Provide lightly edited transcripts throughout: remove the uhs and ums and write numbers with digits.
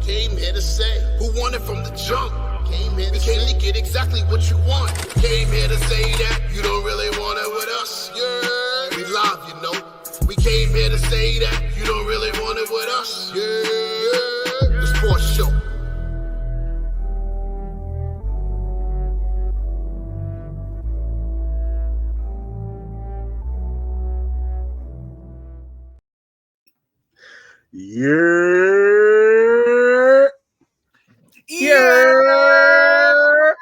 Came here to say who won it from the jump. We came to get exactly what you want. Came here to say that you don't really want it with us. Yeah, we live, you know. We came here to say that you don't really want it with us. Yeah, the sports show. Yerrr. Yerrr.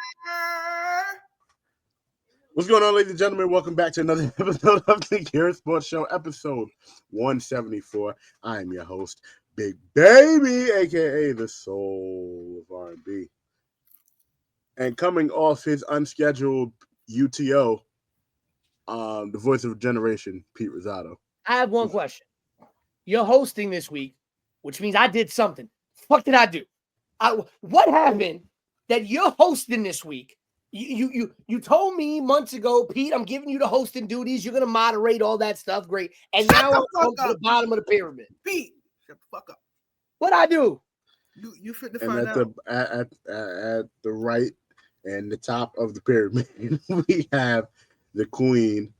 What's going on, ladies and gentlemen? Welcome back to another episode of the Yerrr Sports Show, episode 174. I am your host, Big Baby, aka the soul of R&B. And coming off his unscheduled UTO, the voice of a generation, Pete Rosado. I have one question. You're hosting this week, which means I did something. What did I do? What happened that you're hosting this week? You told me months ago, Pete, I'm giving you the hosting duties. You're gonna moderate all that stuff. Great. And now I'm to the bottom of the pyramid. Pete, shut the fuck up. What'd I do? You fit to And find at out. the right and the top of the pyramid, we have the Queen,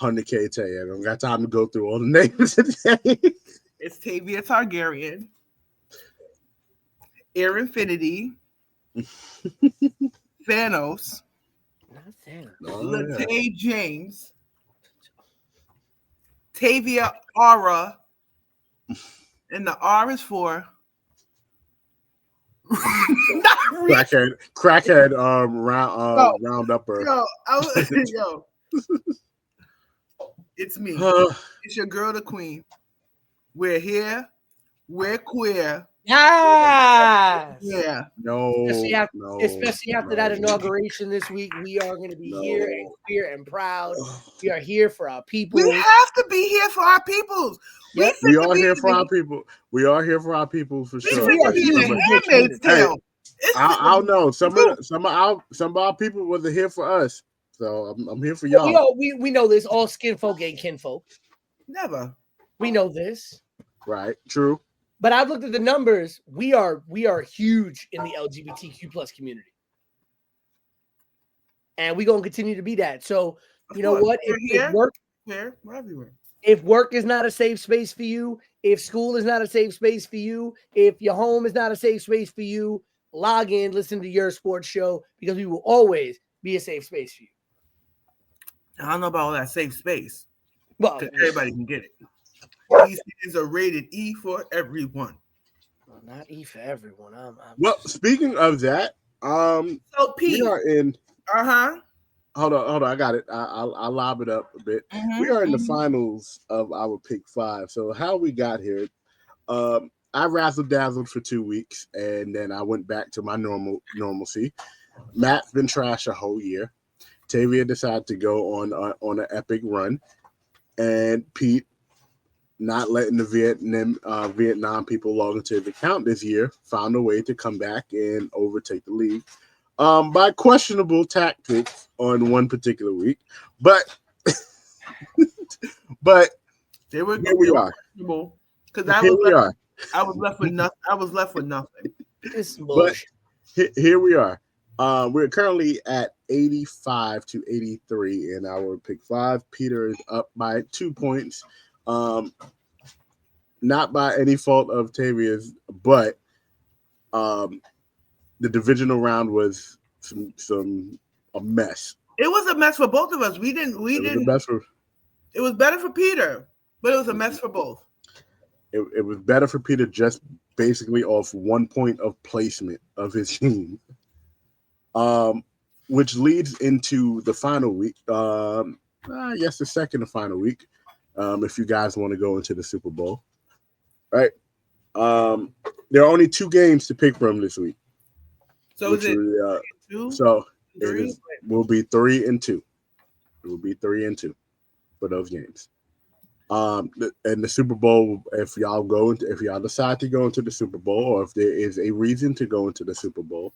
100K Tay. I don't got time to go through all the names today. It's Tavia Targaryen, Air Infinity, Thanos, Not Thanos. Latae James, Tavia Aura, and the R is for crackhead round upper. Yo. It's me. It's your girl, the Queen. We're here. We're queer. Yes. Yeah. Especially after that inauguration this week, we are going to be here and queer and proud. We are here for our people. We have to be here for our peoples. Yep. We are here for our people. We are here for our people for We sure. finna be in the Handmaid's Tale. I don't know. Some of our people wasn't here for us. So I'm here for y'all. We know this. All skin folk ain't kinfolk. Never. We know this. Right. True. But I've looked at the numbers. We are huge in the LGBTQ plus community. And we're gonna continue to be that. So you know what? We're everywhere. If work is not a safe space for you, if school is not a safe space for you, if your home is not a safe space for you, log in, listen to your sports show, because we will always be a safe space for you. I don't know about all that safe space. Well, everybody can get it. These things are rated E for everyone. Well, not E for everyone. Well, speaking of that, so Pete, we are in. Hold on. I got it. I'll lob it up a bit. We are in the finals of our Pick 5. So how we got here? I razzle-dazzled for 2 weeks, and then I went back to my normalcy. Matt's been trash a whole year. Tavia decided to go on an epic run, and Pete, not letting the Vietnam people log into the account this year, found a way to come back and overtake the league by questionable tactics on one particular week. But they were here we are. Because I was left with nothing. I was left with nothing. But here we are. We're currently at 85 to 83 in our Pick 5. Peter is up by 2 points. Not by any fault of Tavia's, but the divisional round was a mess. It was a mess for both of us. It was better for Peter, but it was a mess for both. It was better for Peter just basically off 1 point of placement of his team. Which leads into the final week. Yes, the second and final week. If you guys want to go into the Super Bowl, right? There are only 2 games to pick from this week. So is it 2? So it will be 3 and 2. It will be 3 and 2 for those games. And the Super Bowl, if y'all decide to go into the Super Bowl, or if there is a reason to go into the Super Bowl,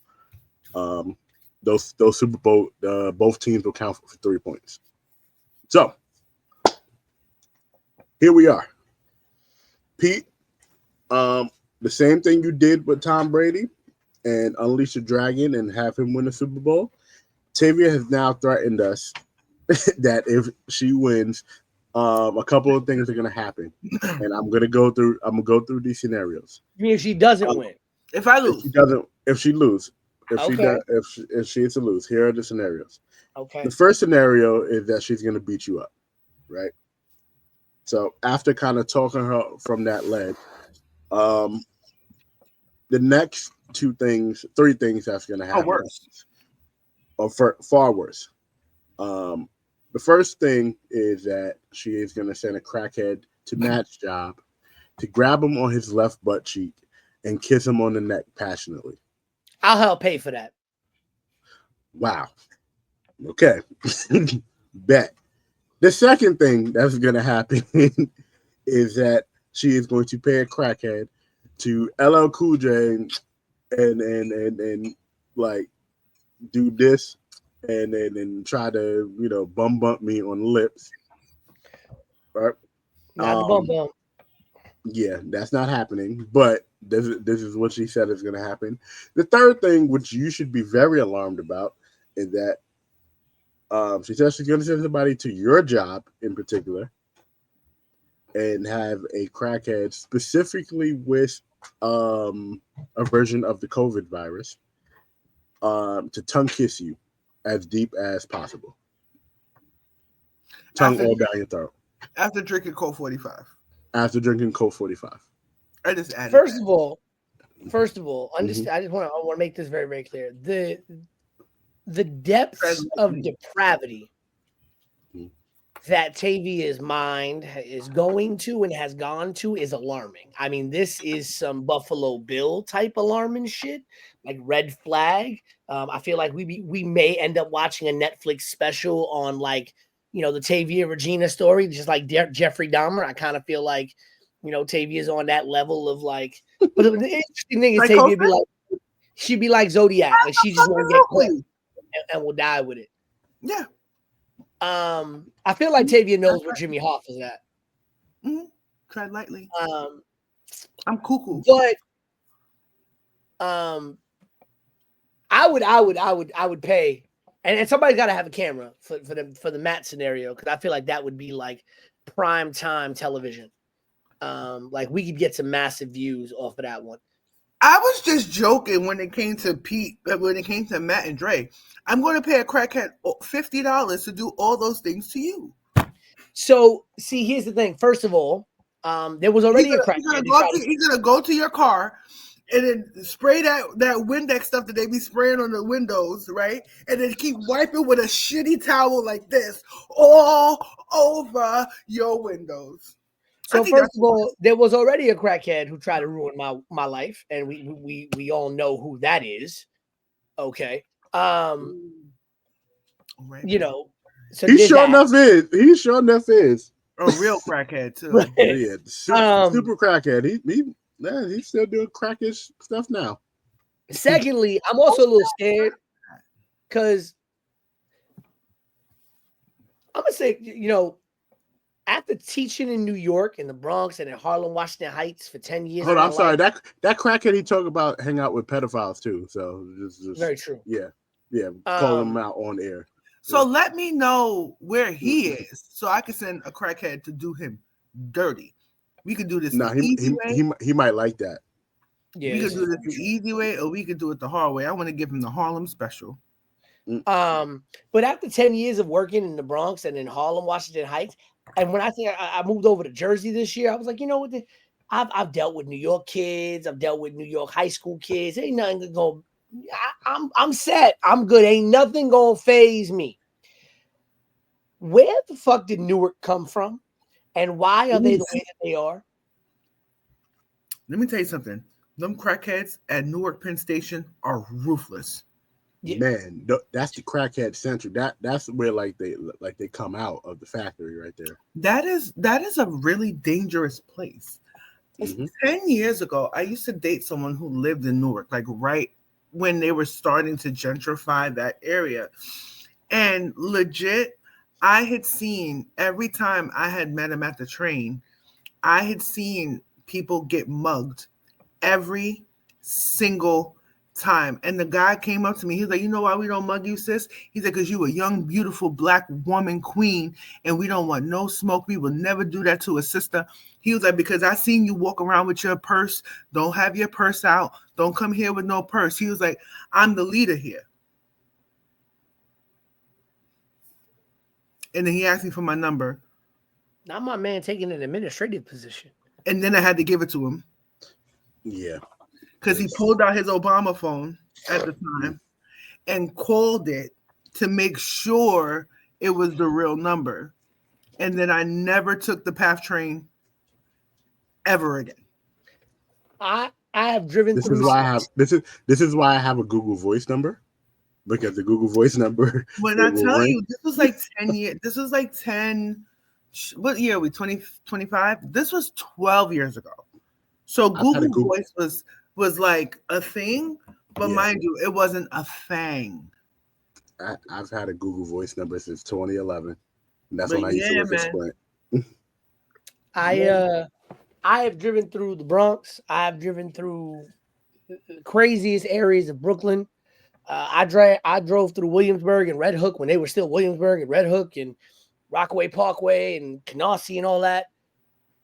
those Super Bowl, both teams will count for 3 points. So here we are. Pete, the same thing you did with Tom Brady and unleash a dragon and have him win the Super Bowl. Tavia has now threatened us that if she wins, a couple of things are going to happen, and I'm going to go through. I'm going to go through these scenarios. If she doesn't win, If I If lose, she doesn't, if she lose, if she Okay. does, if she is to lose, here are the scenarios. okay. The first scenario is that she's going to beat you up, right? So after kind of talking her from that leg, the next three things that's going to happen, worse. or far worse. The first thing is that she is going to send a crackhead to Matt's job to grab him on his left butt cheek and kiss him on the neck passionately. I'll help pay for that. Wow. Okay. Bet. The second thing that's going to happen is that she is going to pay a crackhead to LL Cool J and like do this and try to bump me on the lips. Right? Not the bum. Yeah, that's not happening. But this is what she said is going to happen. The third thing, which you should be very alarmed about, is that she says she's going to send somebody to your job in particular and have a crackhead specifically with a version of the COVID virus to tongue kiss you as deep as possible. Tongue all down your throat. After drinking Colt 45. After drinking Colt 45. I just added First that. of all, understand. I want to make this very, very clear. The depths of depravity that Tavia's mind is going to and has gone to is alarming. I mean, this is some Buffalo Bill type alarming shit, like red flag. I feel like we may end up watching a Netflix special on the Tavia Regina story, just like Jeffrey Dahmer. I kind of feel like, Tavia's on that level of like, but the interesting thing is Tavia she'd be like Zodiac. Like she just won't get caught and will die with it. Yeah. I feel like Tavia knows where Jimmy Hoff is at. Mm-hmm. Tread lightly. I'm cuckoo. But I would pay, and somebody's got to have a camera for the Matt scenario, because I feel like that would be like prime time television. Like we could get some massive views off of that one. I was just joking when it came to Matt and Dre. I'm going to pay a crackhead $50 to do all those things to you. So, see, here's the thing. First of all, there was already a crackhead. He's going to go to your car and then spray that Windex stuff that they be spraying on the windows, right? And then keep wiping with a shitty towel like this all over your windows. So first of all, there was already a crackhead who tried to ruin my life, and we all know who that is. Okay. So he sure enough is. He sure enough is a real crackhead too. Right. Yeah, super crackhead. He's still doing crackish stuff now. Secondly, I'm also a little scared because I'm gonna say, after teaching in New York, in the Bronx, and in Harlem, Washington Heights for 10 years. Hold on, I'm sorry. That crackhead he talked about hang out with pedophiles too. So just very true. Yeah. Call him out on air. So let me know where he is, so I can send a crackhead to do him dirty. We could do this. No, he might like that. Yeah, we could do this the easy way, or we could do it the hard way. I want to give him the Harlem special. But after 10 years of working in the Bronx and in Harlem, Washington Heights, and when I moved over to Jersey this year, I was like, you know what? I've dealt with New York kids. I've dealt with New York high school kids. Ain't nothing going. I'm set. I'm good. Ain't nothing gonna phase me. Where the fuck did Newark come from, and why are they the way that they are? Let me tell you something. Them crackheads at Newark Penn Station are ruthless. Yeah. Man, that's the crackhead central. That's where they come out of the factory right there. That is a really dangerous place. Mm-hmm. 10 years ago, I used to date someone who lived in Newark, like right when they were starting to gentrify that area. And legit, I had seen every time I had met him at the train, I had seen people get mugged every single time. And the guy came up to me. He's like, you know why we don't mug you, sis? He said, because you a young, beautiful black woman queen, and we don't want no smoke. We will never do that to a sister. He was like, because I seen you walk around with your purse. Don't have your purse out. Don't come here with no purse. He was like, I'm the leader here. And then he asked me for my number. Not my man taking an administrative position. And then I had to give it to him. Yeah. Because he pulled out his Obama phone at the time and called it to make sure it was the real number. And then I never took the PATH train ever again. I have driven This through. is why I have this is why I have a Google Voice number, because the Google Voice number. When I tell you, this was like 10 years. This was like 10. What year are we? 2025? This was 12 years ago. So Google Voice was like a thing, but mind you, it wasn't a thing. I've had a Google Voice number since 2011. And that's when I used to work at Sprint. I have driven through the Bronx. I've driven through the craziest areas of Brooklyn. I drove through Williamsburg and Red Hook when they were still Williamsburg and Red Hook and Rockaway Parkway and Canarsie and all that.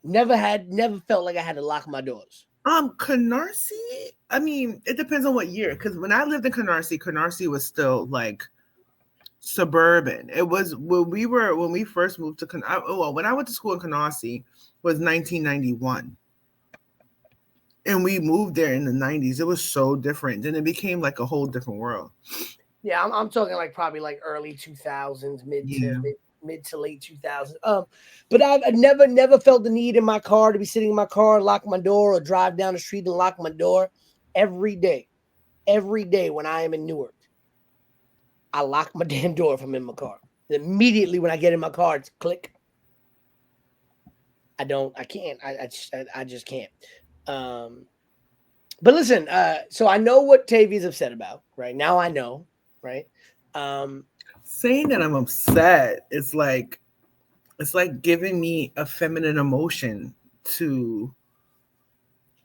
Never felt like I had to lock my doors. Canarsie, I mean, it depends on what year. Because when I lived in Canarsie was still like suburban. It was when we first moved to when I went to school in Canarsie was 1991. And we moved there in the 90s. It was so different. Then it became like a whole different world. Yeah, I'm talking like probably like early 2000s, mid to late 2000s. But I've never felt the need in my car to be sitting in my car, lock my door, or drive down the street and lock my door. Every day when I am in Newark, I lock my damn door if I'm in my car. Immediately when I get in my car, it's click. I just can't. But listen, so I know what Tavia's upset about, right? Now I know, right? Saying that I'm upset is like, it's like giving me a feminine emotion to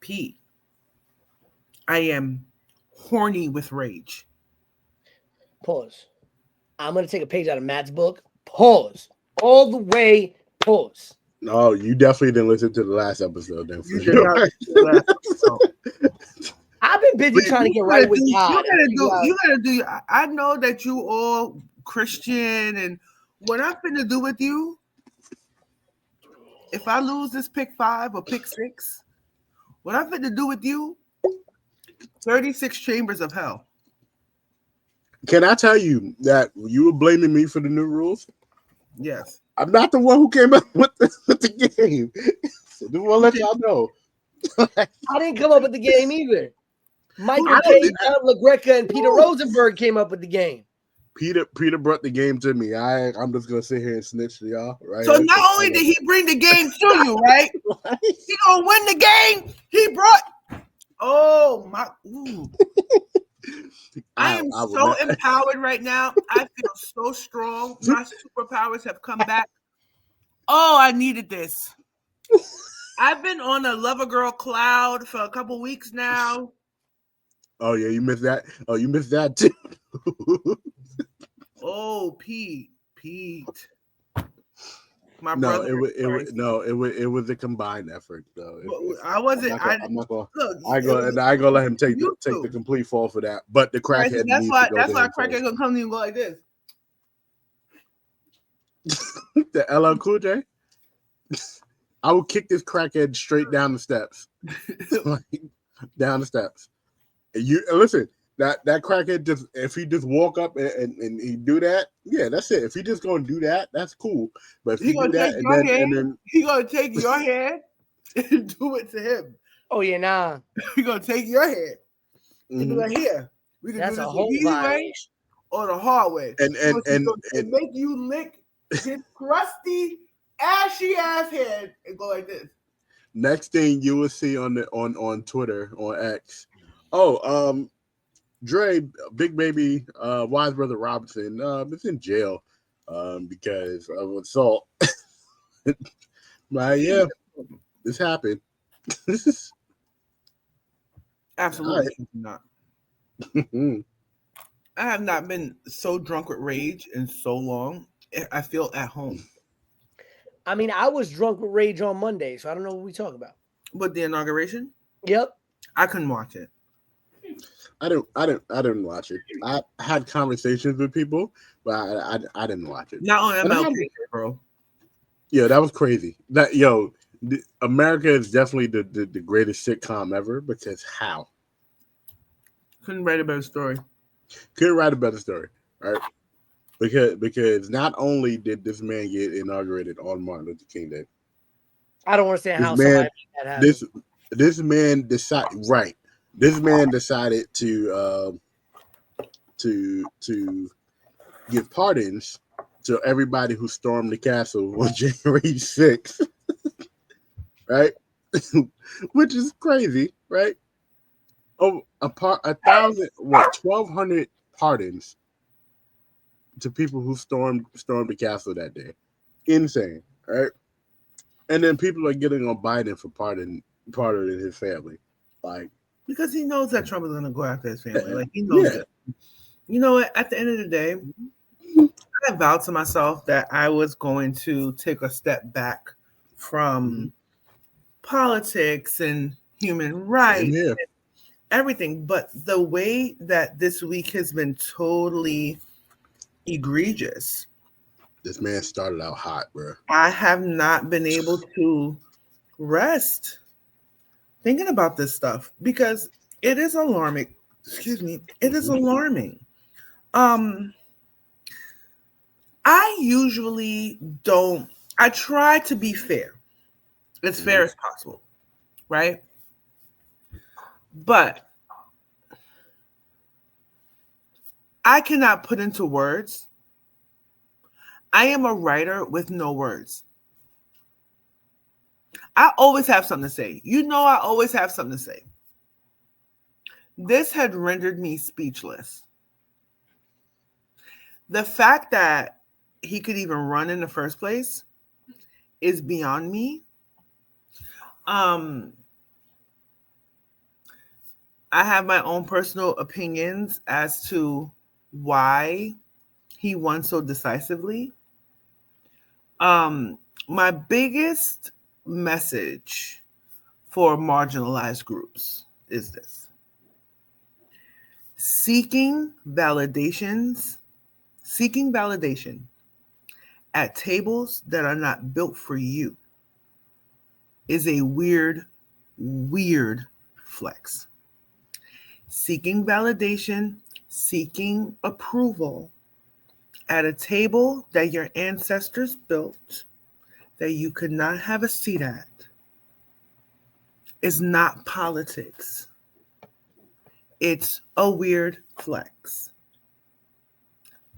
Pete. I am horny with rage. Pause. I'm going to take a page out of Matt's book. Pause. All the way pause. No, you definitely didn't listen to the last episode. Then you did not listen to the last episode. I've been busy trying to get right with God. You gotta do. I know that you all Christian, and what I'm finna do with you, if I lose this pick 5 or pick 6, what I'm finna do with you, 36 chambers of hell. Can I tell you that you were blaming me for the new rules? Yes. I'm not the one who came up with the game. So just want to let y'all know. I didn't come up with the game either. Michael K, John LaGreca, and Peter Rosenberg came up with the game. Peter brought the game to me. I'm just gonna sit here and snitch to y'all, right? So not only did he bring the game to you, right? He gonna win the game. He brought. Oh my! Ooh. I am so empowered right now. I feel so strong. My superpowers have come back. Oh, I needed this. I've been on a lover girl cloud for a couple weeks now. Oh yeah, you missed that. Oh, you missed that too. Oh, Pete. My no, brother. It was a combined effort though. I wasn't. I'm not gonna. I ain't gonna let him take the complete fall for that. But the crackhead. Right, so that's why crackhead gonna come to you and go like this. The LL Cool J. I will kick this crackhead straight down the steps. Down the steps. And you listen. That crackhead just if he just walk up and he do that, yeah, that's it. If he just gonna do that, that's cool. But if he do that and then he gonna take your hand and do it to him. Oh yeah, nah. He gonna take your hand and be like, here, we can do this the easy way or the hard way. And make you lick his crusty, ashy ass head and go like this. Next thing you will see on Twitter on X. Dre, Big Baby, Wise Brother Robinson, is in jail because of assault. But yeah, this happened. Absolutely not. I have not been so drunk with rage in so long. I feel at home. I mean, I was drunk with rage on Monday, so I don't know what we talk about. But the inauguration, Yep. I couldn't watch it. I didn't watch it. I had conversations with people, but I didn't watch it. Not on And I MLK, bro. Yeah, that was crazy. America is definitely the greatest sitcom ever because how? Couldn't write a better story. Couldn't write a better story, right? Because not only did this man get inaugurated on Martin Luther King Day, I don't understand this how man somebody made that happen. this man decided right. This man decided to give pardons to everybody who stormed the castle on January 6th, right? Which is crazy, right? Oh, 1,200 pardons to people who stormed the castle that day. Insane, right? And then people are getting on Biden for pardoning his family, like Because he knows that Trump is going to go after his family. Like, he knows yeah. it. You know what? At the end of the day, I vowed to myself that I was going to take a step back from politics and human rights, Yeah. everything. But the way that this week has been totally egregious, This man started out hot, bro. I have not been able to rest thinking about this stuff because it is alarming. Excuse me. It is alarming. I usually don't, I try to be fair, as fair as possible, right? But I cannot put into words. I am a writer with no words. I always have something to say. You know, I always have something to say. This had rendered me speechless. The fact that he could even run in the first place is beyond me. I have my own personal opinions as to why he won so decisively. My biggest message for marginalized groups is this: seeking validation at tables that are not built for you is a weird flex. Seeking validation, seeking approval at a table that your ancestors built that you could not have a seat at is not politics. It's a weird flex.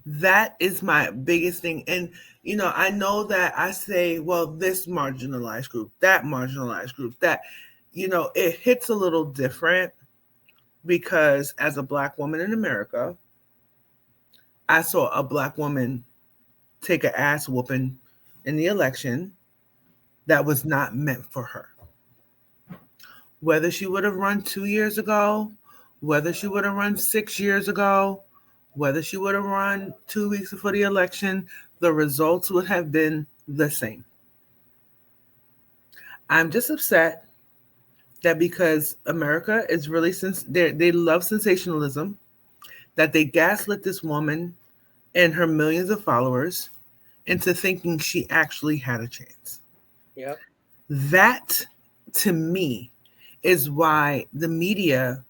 That is my biggest thing. And, you know, I know that I say, well, this marginalized group, that marginalized group, that, you know, it hits a little different because as a Black woman in America, I saw a Black woman take an ass whooping in the election that was not meant for her. Whether she would have run 2 years ago, whether she would have run 6 years ago, whether she would have run 2 weeks before the election, the results would have been the same. I'm just upset that because America is really, they love sensationalism, that they gaslit this woman and her millions of followers into thinking she actually had a chance. Yep. That, to me, is why the media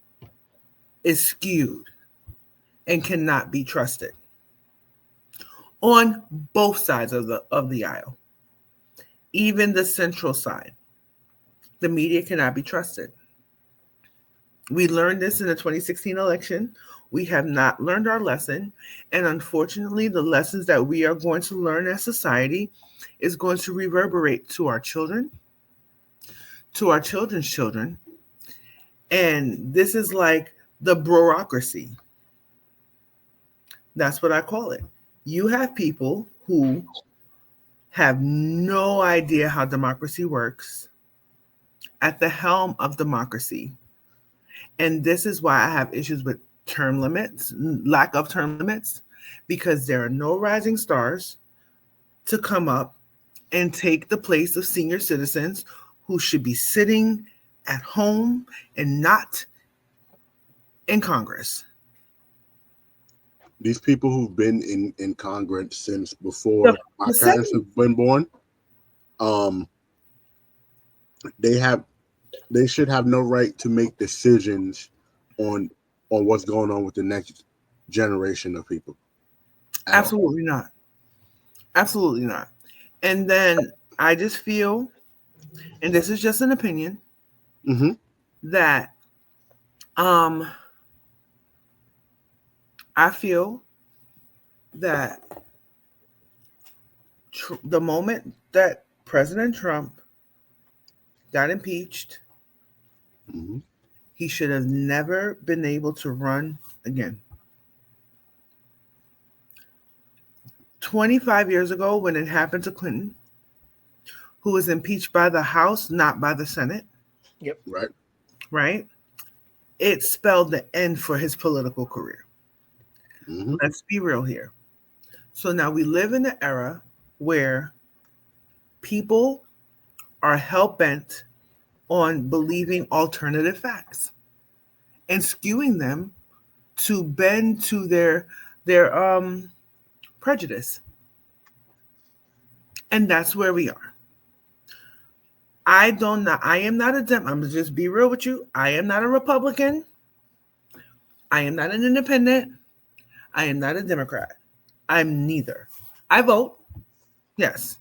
is skewed and cannot be trusted on both sides of the aisle. Even the central side, the media cannot be trusted. We learned this in the 2016 election. We have not learned our lesson. And unfortunately, the lessons that we are going to learn as society is going to reverberate to our children, to our children's children. And this is like the bureaucracy. That's what I call it. You have people who have no idea how democracy works at the helm of democracy. And this is why I have issues with term limits, lack of term limits, because there are no rising stars to come up and take the place of senior citizens who should be sitting at home and not in Congress. These people who've been in Congress since before my The parents second, have been born, they should have no right to make decisions on what's going on with the next generation of people. absolutely not. Absolutely not. And then I just feel, and this is just an opinion, Mm-hmm. that I feel that the moment that President Trump got impeached, Mm-hmm. he should have never been able to run again. 25 years ago, when it happened to Clinton, who was impeached by the House, not by the Senate, Yep. Right. right? It spelled the end for his political career. Mm-hmm. Let's be real here. So now we live in an era where people are hell bent on believing alternative facts and skewing them to bend to their prejudice. And that's where we are. I don't know. I am not a Dem. I'm gonna just be real with you. I am not a Republican. I am not an independent. I am not a Democrat. I'm neither. I vote, yes,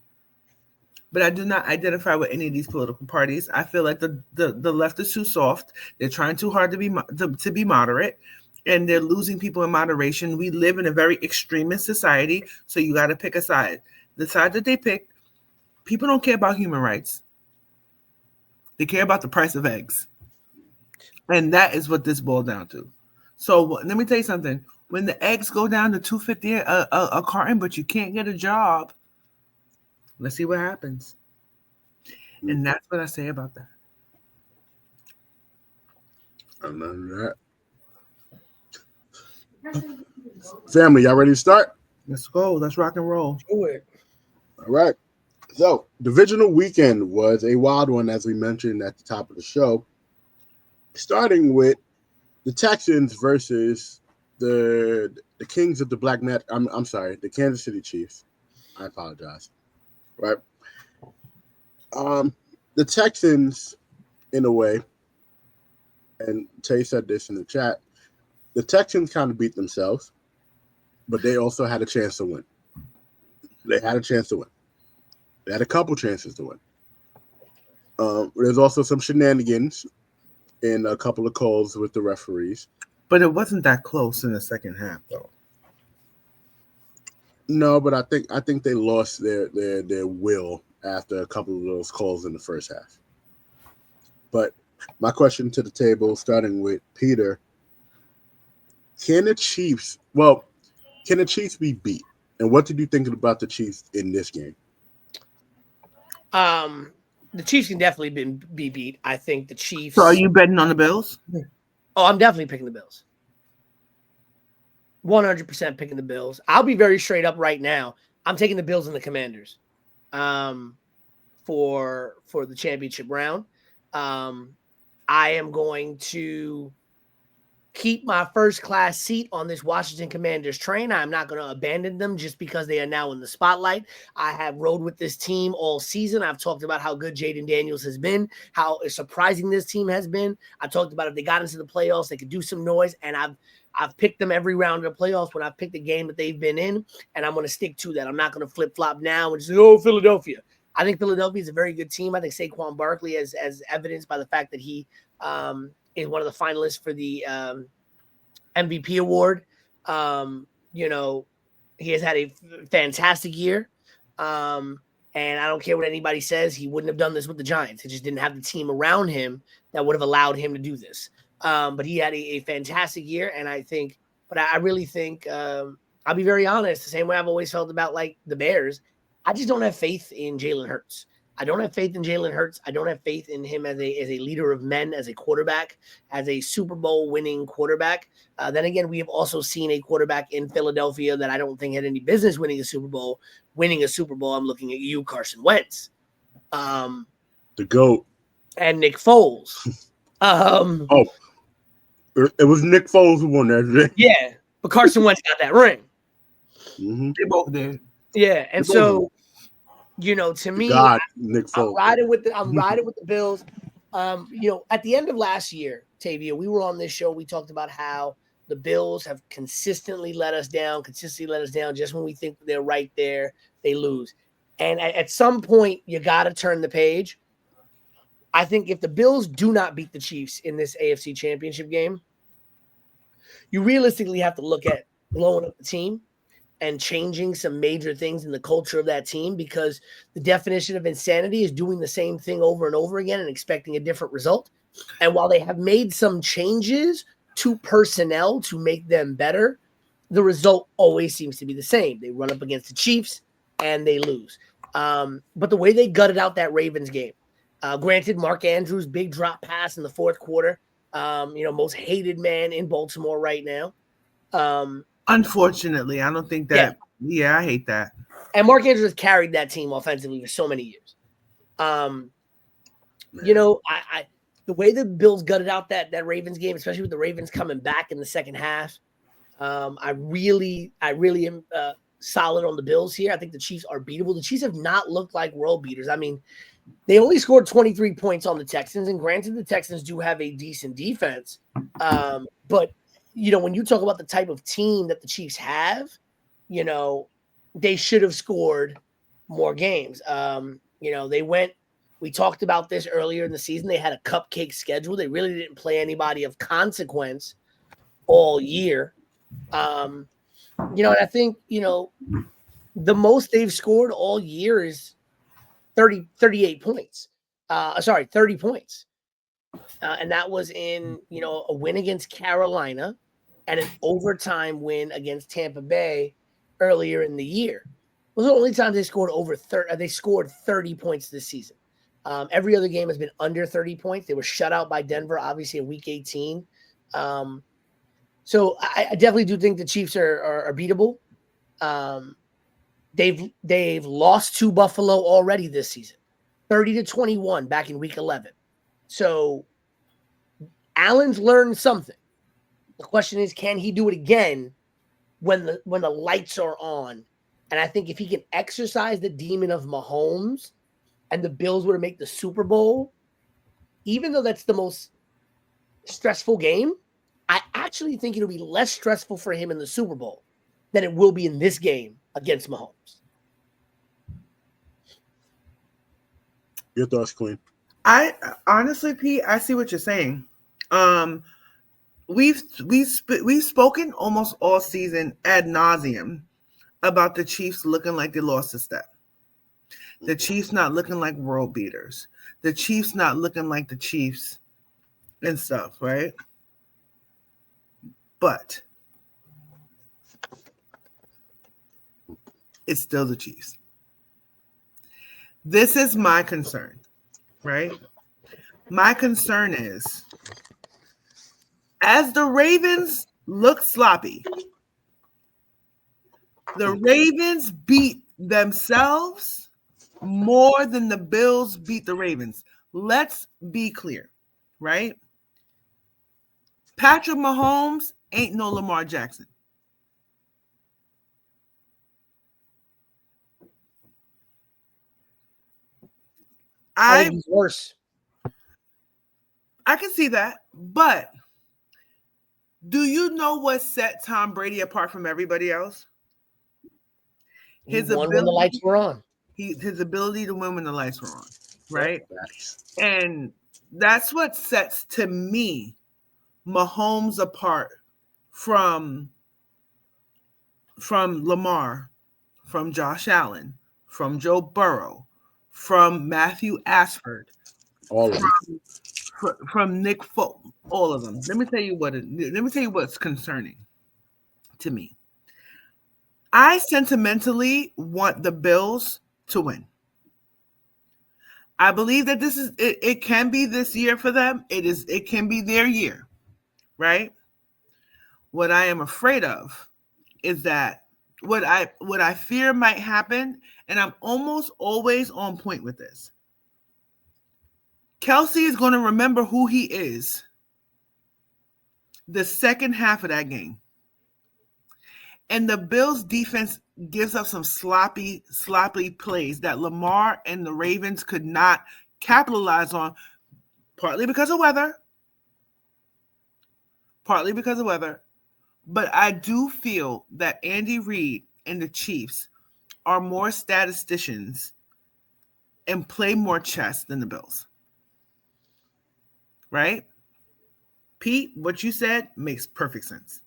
but I do not identify with any of these political parties. I feel like the left is too soft. They're trying too hard to be moderate, and they're losing people in moderation. We live in a very extremist society, so you got to pick a side. The side that they pick, people don't care about human rights. They care about the price of eggs, and that is what this boils down to. So let me tell you something. When the eggs go down to $2.50 a carton, but you can't get a job, let's see what happens. And that's what I say about that. I love that. Family, y'all ready to start? Let's go. Let's rock and roll. Do it. All right. So, divisional weekend was a wild one, as we mentioned at the top of the show. Starting with the Texans versus the Kings of the Black Magic. I'm sorry, the Kansas City Chiefs. I apologize. Right. The Texans, in a way, and Tay said this in the chat, the Texans kind of beat themselves, but they also had a chance to win. They had a chance to win. They had a couple chances to win. There's also some shenanigans in a couple of calls with the referees. But it wasn't that close in the second half, though. No, but I think they lost their will after a couple of those calls in the first half. But my question to the table, starting with Peter, can the Chiefs be beat? And what did you think about the Chiefs in this game? The Chiefs can definitely be beat. I think the Chiefs. So are you betting on the Bills? Oh, I'm definitely picking the Bills. 100% picking the Bills. I'll be very straight up right now. I'm taking the Bills and the Commanders for the championship round. I am going to keep my first class seat on this Washington Commanders train. I'm not going to abandon them just because they are now in the spotlight. I have rode with this team all season. I've talked about how good Jaden Daniels has been, how surprising this team has been. I talked about if they got into the playoffs, they could do some noise, and I've picked them every round of the playoffs when I've picked the game that they've been in, and I'm going to stick to that. I'm not going to flip-flop now and say, oh, Philadelphia. I think Philadelphia is a very good team. I think Saquon Barkley, as evidenced by the fact that he is one of the finalists for the MVP award. He has had a fantastic year. And I don't care what anybody says. He wouldn't have done this with the Giants. He just didn't have the team around him that would have allowed him to do this. But he had a fantastic year. And I really think, I'll be very honest, the same way I've always felt about like the Bears. I just don't have faith in Jalen Hurts. I don't have faith in Jalen Hurts. I don't have faith in him as a leader of men, as a quarterback, as a Super Bowl winning quarterback. Then again, we have also seen a quarterback in Philadelphia that I don't think had any business winning a Super Bowl. I'm looking at you, Carson Wentz. The GOAT. And Nick Foles. It was Nick Foles who won that. Yeah, but Carson Wentz got that ring. Mm-hmm. They both did. Yeah, and so, to me, Nick Foles. I'm riding with the Bills. At the end of last year, Tavia, we were on this show. We talked about how the Bills have consistently let us down. Just when we think they're right there, they lose. And at some point, you got to turn the page. I think if the Bills do not beat the Chiefs in this AFC Championship game, you realistically have to look at blowing up the team and changing some major things in the culture of that team, because the definition of insanity is doing the same thing over and over again and expecting a different result. And while they have made some changes to personnel to make them better, the result always seems to be the same. They run up against the Chiefs and they lose. But the way they gutted out that Ravens game, granted, Mark Andrews' big drop pass in the fourth quarter, most hated man in Baltimore right now. Unfortunately, I don't think that. Yeah, I hate that. And Mark Andrews has carried that team offensively for so many years. The way the Bills gutted out that Ravens game, especially with the Ravens coming back in the second half, I really am solid on the Bills here. I think the Chiefs are beatable. The Chiefs have not looked like world beaters. I mean, they only scored 23 points on the Texans, and granted, the Texans do have a decent defense. But, when you talk about the type of team that the Chiefs have, they should have scored more games. We talked about this earlier in the season. They had a cupcake schedule. They really didn't play anybody of consequence all year. And I think, the most they've scored all year is 38 points. 30 points. And that was in, a win against Carolina and an overtime win against Tampa Bay earlier in the year. Those are the only times they scored they scored 30 points this season. Every other game has been under 30 points. They were shut out by Denver, obviously, in Week 18. So I definitely do think the Chiefs are beatable. They've lost to Buffalo already this season, 30-21 back in Week 11. So Allen's learned something. The question is, can he do it again when the lights are on? And I think if he can exercise the demon of Mahomes and the Bills were to make the Super Bowl, even though that's the most stressful game, I actually think it'll be less stressful for him in the Super Bowl than it will be in this game against Mahomes. Your thoughts, Queen? I honestly, Pete, I see what you're saying. We've spoken almost all season ad nauseum about the Chiefs looking like they lost a step. The Chiefs not looking like world beaters. The Chiefs not looking like the Chiefs and stuff, right? But it's still the Chiefs. This is my concern, right? My concern is, as the Ravens look sloppy, the Ravens beat themselves more than the Bills beat the Ravens. Let's be clear, right? Patrick Mahomes ain't no Lamar Jackson. He's worse. I can see that, but do you know what set Tom Brady apart from everybody else? His ability when the lights were on. His ability to win when the lights were on, right? And that's what sets, to me, Mahomes apart from Lamar, from Josh Allen, from Joe Burrow, from Matthew Ashford, all of them, from Nick Foles, all of them. Let me tell you what's concerning to me. I sentimentally want the Bills to win. I believe that this is it can be this year for them. It can be their year, right? What I am afraid of is that what I fear might happen, and I'm almost always on point with this. Kelsey is going to remember who he is the second half of that game. And the Bills defense gives up some sloppy plays that Lamar and the Ravens could not capitalize on, partly because of weather. But I do feel that Andy Reid and the Chiefs are more statisticians and play more chess than the Bills. Right? Pete, what you said makes perfect sense.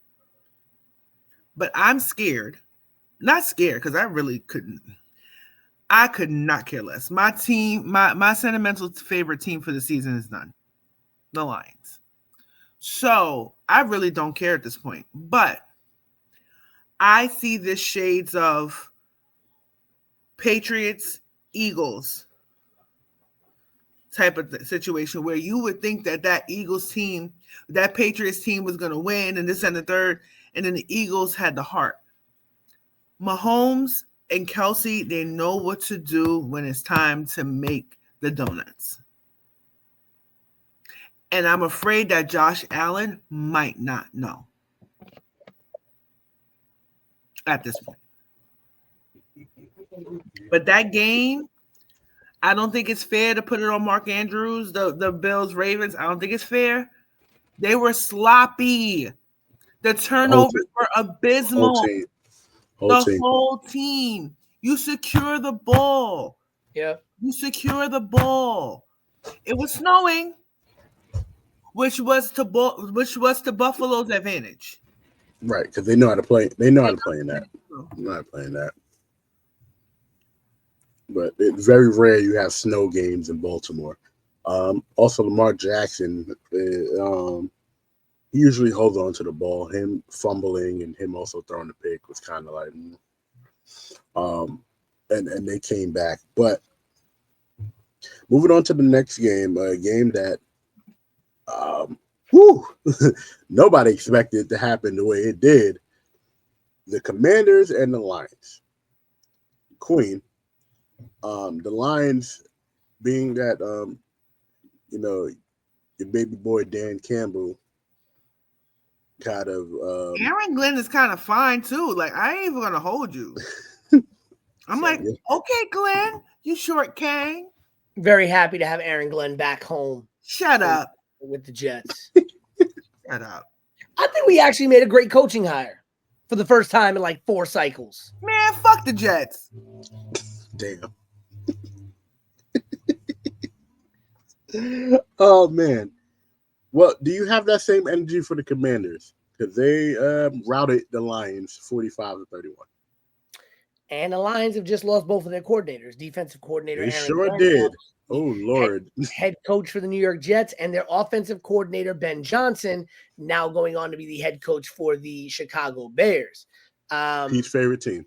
But I'm scared. Not scared, because I really couldn't. I could not care less. My team, my sentimental favorite team for the season is done. The Lions. So I really don't care at this point. But I see this shades of Patriots, Eagles type of situation where you would think that Eagles team, that Patriots team was going to win and this and the third, and then the Eagles had the heart. Mahomes and Kelsey, they know what to do when it's time to make the donuts. And I'm afraid that Josh Allen might not know at this point. But that game, I don't think it's fair to put it on Mark Andrews, the Bills, Ravens. I don't think it's fair. They were sloppy. The turnovers were abysmal. Whole team. You secure the ball. Yeah. You secure the ball. It was snowing, which was to Buffalo's advantage. Right, because they know how to play. They know how to play in that. I'm not playing that. But it's very rare you have snow games in Baltimore. Also, Lamar Jackson, he usually holds on to the ball. Him fumbling and him also throwing the pick was kind of like, and they came back. But moving on to the next game, a game that nobody expected to happen the way it did. The Commanders and the Lions. Queen. The Lions being that, your baby boy Dan Campbell kind of. Aaron Glenn is kind of fine too. Like, I ain't even gonna hold you. I'm like, okay, Glenn, you short Kang. Very happy to have Aaron Glenn back home. Shut up. With the Jets. Shut up. I think we actually made a great coaching hire for the first time in like 4 cycles. Man, fuck the Jets. Damn. Oh man. Well, do you have that same energy for the Commanders? Because they routed the Lions 45-31. And the Lions have just lost both of their coordinators, defensive coordinator. They Aaron sure Glenn, did. Oh Lord. Head coach for the New York Jets, and their offensive coordinator Ben Johnson now going on to be the head coach for the Chicago Bears. Pete's favorite team.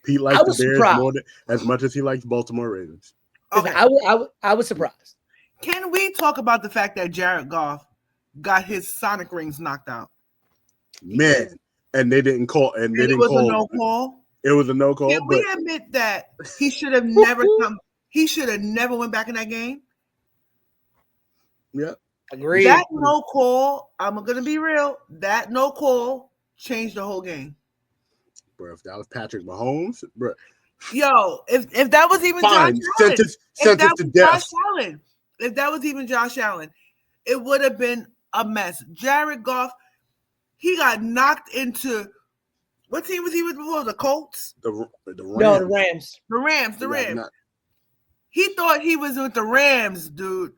Pete likes the Bears more than, as much as he likes Baltimore Ravens. Okay. I was surprised. Can we talk about the fact that Jared Goff got his Sonic rings knocked out? Man, and they didn't call. And they didn't call. It was a no call. It was a no call. Can we admit that he should have never come? He should have never went back in that game. Yeah, agreed. That no call. I'm gonna be real. That no call changed the whole game. Bro, if that was Patrick Mahomes, bro. Yo, if that was even fine, Josh sentence to death. If that was even Josh Allen, it would have been a mess. Jared Goff, he got knocked into. What team was he with before? The Colts? The Rams. No, the Rams. The Rams. He thought he was with the Rams, dude.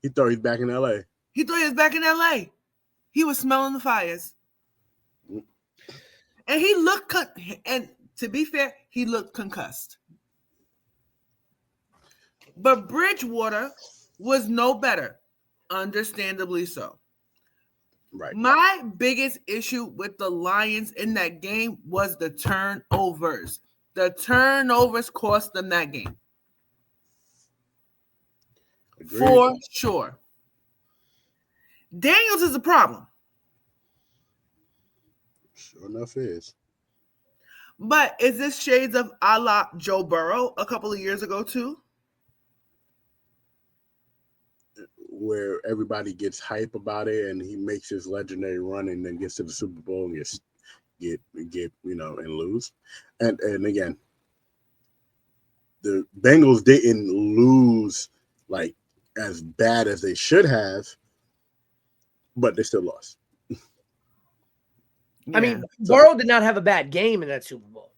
He thought he was back in L.A. He thought he was back in L.A. He was smelling the fires. And he looked, and to be fair, he looked concussed. But Bridgewater was no better, understandably so. Right. My biggest issue with the Lions in that game was the turnovers. The turnovers cost them that game. Agreed. For sure. Daniels is a problem. Sure enough is. But is this shades of a la Joe Burrow a couple of years ago too? Where everybody gets hype about it and he makes his legendary run and then gets to the Super Bowl and get and lose. And again, the Bengals didn't lose like as bad as they should have, but they still lost. I mean, Burrow did not have a bad game in that Super Bowl.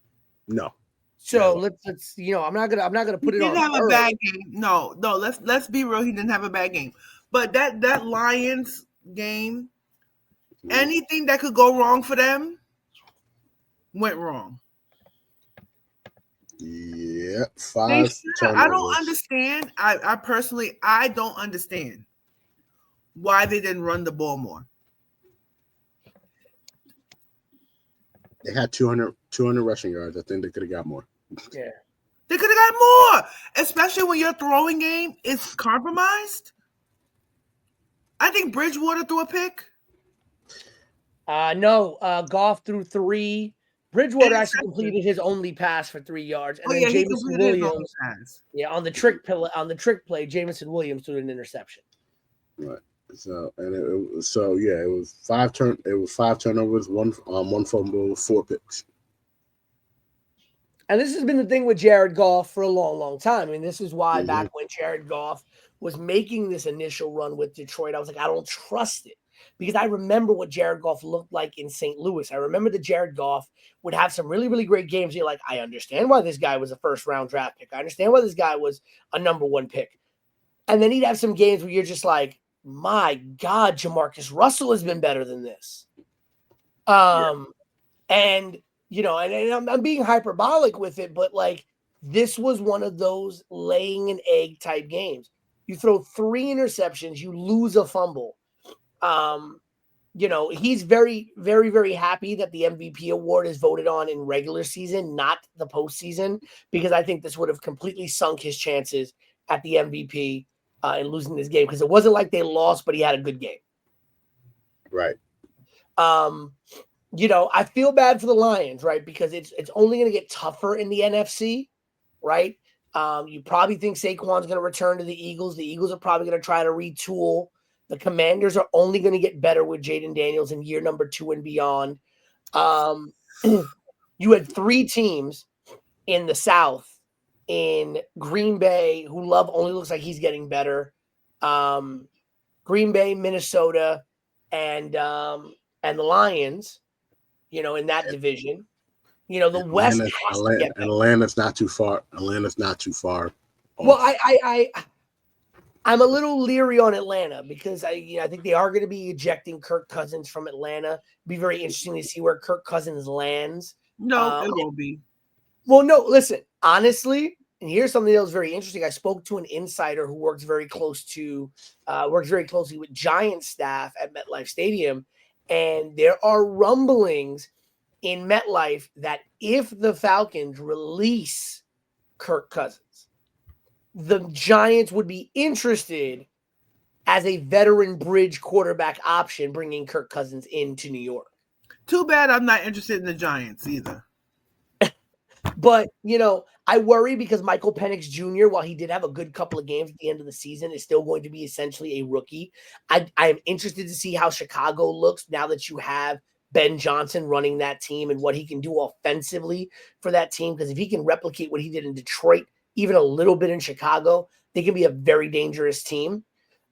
No. So let's I'm not gonna put it on. He didn't have a bad game. No. Let's be real. He didn't have a bad game. But that Lions game, anything that could go wrong for them went wrong. Yeah, 5 turnovers. I don't understand. I personally don't understand why they didn't run the ball more. They had 200 rushing yards. I think they could have got more. Yeah. They could have got more, especially when your throwing game is compromised. I think Bridgewater threw a pick. No, Goff threw 3. Bridgewater actually completed his only pass for 3 yards, and then Jameson Williams. Yeah, on the trick play, Jameson Williams threw an interception. Right. So it was 5 turnovers, one fumble, 4 picks. And this has been the thing with Jared Goff for a long, long time. I mean, this is why back when Jared Goff was making this initial run with Detroit, I was like, I don't trust it. Because I remember what Jared Goff looked like in St. Louis. I remember that Jared Goff would have some really, really great games. You're like, I understand why this guy was a first-round draft pick. I understand why this guy was a number 1 pick. And then he'd have some games where you're just like, my God, Jamarcus Russell has been better than this. And I'm being hyperbolic with it, but like this was one of those laying an egg type games. You throw 3 interceptions, you lose a fumble. He's very, very, very happy that the MVP award is voted on in regular season, not the postseason, because I think this would have completely sunk his chances at the MVP in losing this game, because it wasn't like they lost, but he had a good game. Right. I feel bad for the Lions, right? Because it's only going to get tougher in the NFC, right? You probably think Saquon's going to return to the Eagles. The Eagles are probably going to try to retool. The Commanders are only going to get better with Jaden Daniels in year number 2 and beyond. You had 3 teams in the South in Green Bay who Love only looks like he's getting better. Green Bay, Minnesota, and the Lions. In that division, the West has to get better. Atlanta's not too far. Well, I'm a little leery on Atlanta because I think they are going to be ejecting Kirk Cousins from Atlanta. It'd be very interesting to see where Kirk Cousins lands. No, it won't be. Well, no, listen, honestly, and here's something that was very interesting. I spoke to an insider who works very closely with Giants staff at MetLife Stadium. And there are rumblings in MetLife that if the Falcons release Kirk Cousins, the Giants would be interested as a veteran bridge quarterback option, bringing Kirk Cousins into New York. Too bad I'm not interested in the Giants either. But, I worry because Michael Penix Jr., while he did have a good couple of games at the end of the season, is still going to be essentially a rookie. I am interested to see how Chicago looks now that you have Ben Johnson running that team and what he can do offensively for that team. Because if he can replicate what he did in Detroit, even a little bit in Chicago, they can be a very dangerous team.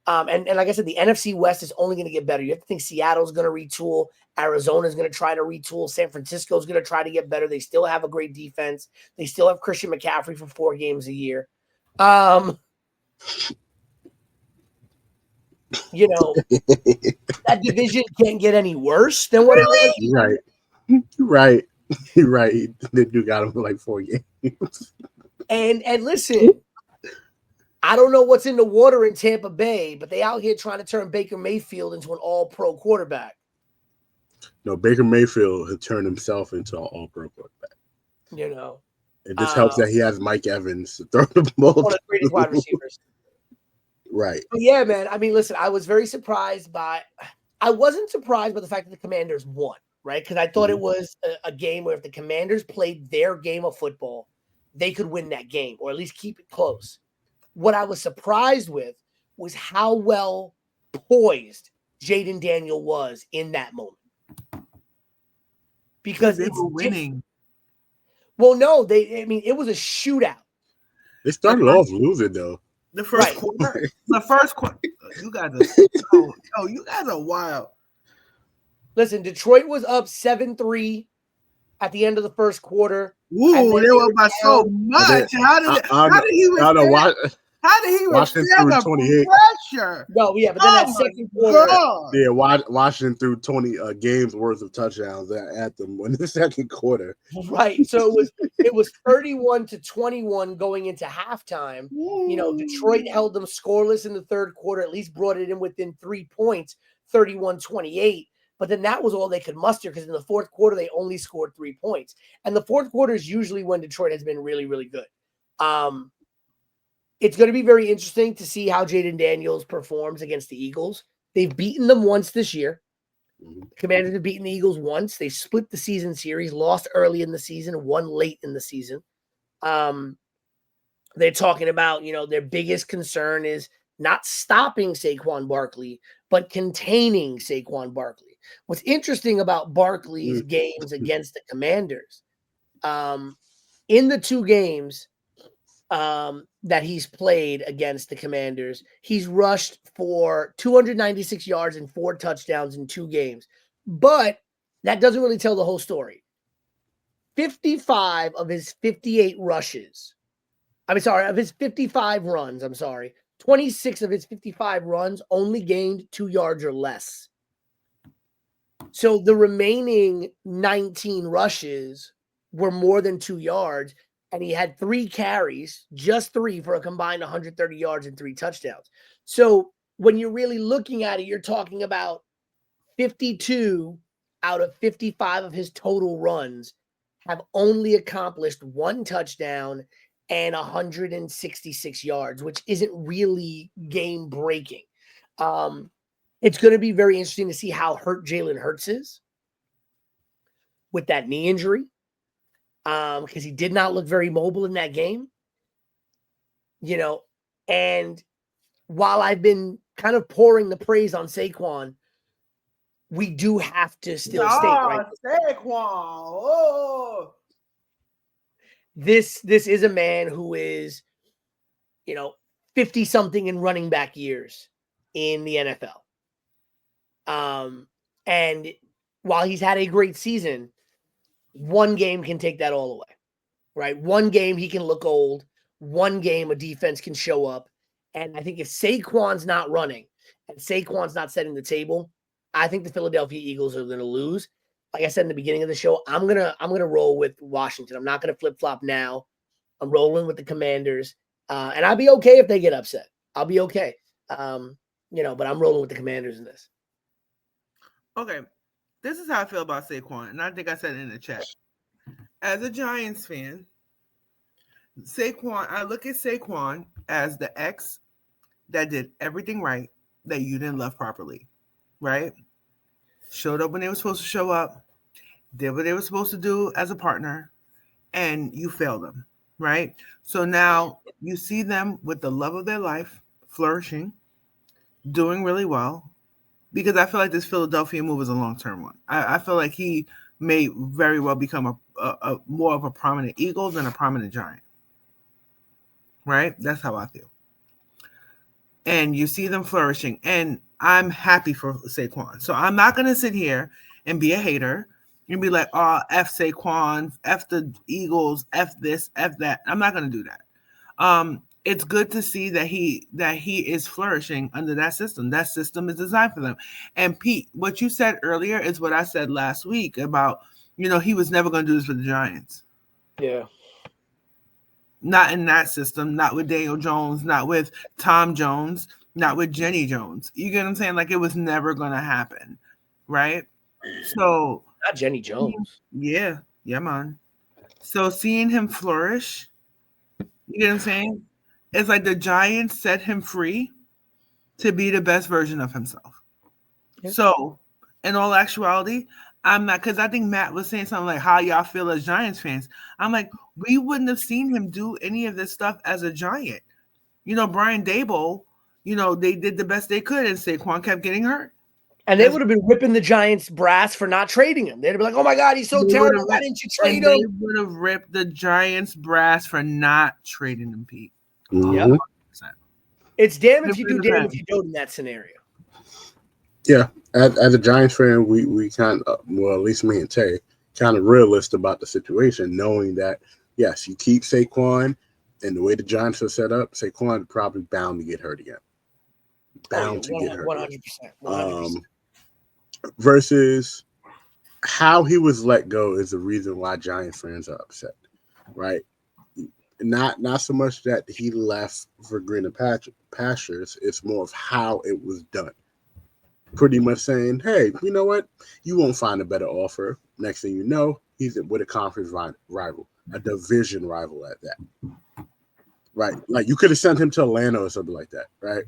And like I said, the NFC West is only going to get better. You have to think Seattle's going to retool. Arizona's going to try to retool. San Francisco's going to try to get better. They still have a great defense. They still have Christian McCaffrey for 4 games a year. That division can't get any worse than what it was. Right. They do got him for like 4 games. And listen, I don't know what's in the water in Tampa Bay, but they out here trying to turn Baker Mayfield into an all-pro quarterback. No, Baker Mayfield had turned himself into an all-pro quarterback. It just helps that he has Mike Evans to throw the ball. One of the greatest wide receivers. Right. But yeah, man. I mean, listen, I wasn't surprised by the fact that the Commanders won, right? Because I thought it was a game where if the Commanders played their game of football, they could win that game or at least keep it close. What I was surprised with was how well poised Jaden Daniel was in that moment. Because they were winning. Well, no, it was a shootout. They started off losing though. The first quarter. The first quarter. You guys are you guys are wild. Listen, Detroit was up 7-3 at the end of the first quarter. Ooh, they were up by so much. How did he Washington threw 28. Pressure? No, yeah, but then that second quarter. Yeah, Washington threw 20 games worth of touchdowns at them in the second quarter. Right. So it was 31-21 going into halftime. You know, Detroit held them scoreless in the third quarter, at least brought it in within 3 points, 31-28. But then that was all they could muster because in the fourth quarter, they only scored 3 points. And the fourth quarter is usually when Detroit has been really, really good. It's going to be very interesting to see how Jaden Daniels performs against the Eagles. They've beaten them once this year. The Commanders have beaten the Eagles once. They split the season series, lost early in the season, won late in the season. They're talking about, their biggest concern is not stopping Saquon Barkley, but containing Saquon Barkley. What's interesting about Barkley's games against the Commanders, in the 2 games that he's played against the Commanders, he's rushed for 296 yards and 4 touchdowns in 2 games. But that doesn't really tell the whole story. 55 of his 58 rushes, of his 55 runs, 26 of his 55 runs only gained 2 yards or less. So the remaining 19 rushes were more than 2 yards. And he had 3 carries, just 3 for a combined 130 yards and 3 touchdowns. So when you're really looking at it, you're talking about 52 out of 55 of his total runs have only accomplished 1 touchdown and 166 yards, which isn't really game breaking. It's going to be very interesting to see how hurt Jalen Hurts is with that knee injury. Because he did not look very mobile in that game, and while I've been kind of pouring the praise on Saquon, we do have to still state, right? Saquon, This is a man who is, 50 something in running back years in the NFL. And while he's had a great season, one game can take that all away, right? One game he can look old. One game a defense can show up. And I think if Saquon's not running and Saquon's not setting the table, I think the Philadelphia Eagles are going to lose. Like I said in the beginning of the show, I'm gonna roll with Washington. I'm not gonna flip flop now. I'm rolling with the Commanders, and I'll be okay if they get upset. I'll be okay, but I'm rolling with the Commanders in this. Okay. This is how I feel about Saquon, and I think I said it in the chat. As a Giants fan, I look at Saquon as the ex that did everything right that you didn't love properly, right? Showed up when they were supposed to show up, did what they were supposed to do as a partner, and you failed them, right? So now you see them with the love of their life, flourishing, doing really well. Because I feel like this Philadelphia move is a long-term one. I feel like he may very well become a more of a prominent Eagle than a prominent Giant. Right? That's how I feel. And you see them flourishing. And I'm happy for Saquon. So I'm not going to sit here and be a hater and be like, oh, F Saquon, F the Eagles, F this, F that. I'm not going to do that. It's good to see that he is flourishing under that system. That system is designed for them. And Pete, what you said earlier is what I said last week about, he was never going to do this for the Giants. Yeah. Not in that system, not with Daniel Jones, not with Tom Jones, not with Jenny Jones. You get what I'm saying? Like it was never going to happen. Right? So not Jenny Jones. Yeah, man. So seeing him flourish, you know what I'm saying? It's like the Giants set him free to be the best version of himself. Yeah. So, in all actuality, I'm not, because I think Matt was saying something like, how y'all feel as Giants fans. I'm like, we wouldn't have seen him do any of this stuff as a Giant. Brian Daboll, they did the best they could, and Saquon kept getting hurt. And they would have been whipping the Giants' brass for not trading him. They'd be like, oh my God, he's so terrible. Why didn't you trade him? They would have ripped the Giants' brass for not trading him, Pete. Mm-hmm. Yep. It's damn if you do, damn if you don't in that scenario. Yeah. As a Giants fan, we kind of, well, at least me and Tay, kind of realist about the situation, knowing that, yes, you keep Saquon, and the way the Giants are set up, Saquon probably bound to get hurt again. Bound to get hurt. 100%. 100%. Versus how he was let go is the reason why Giants fans are upset, right? Not so much that he left for greener pastures. It's more of how it was done. Pretty much saying, hey, you know what? You won't find a better offer. Next thing you know, he's with a conference rival, a division rival at that. Right? Like you could have sent him to Atlanta or something like that, right?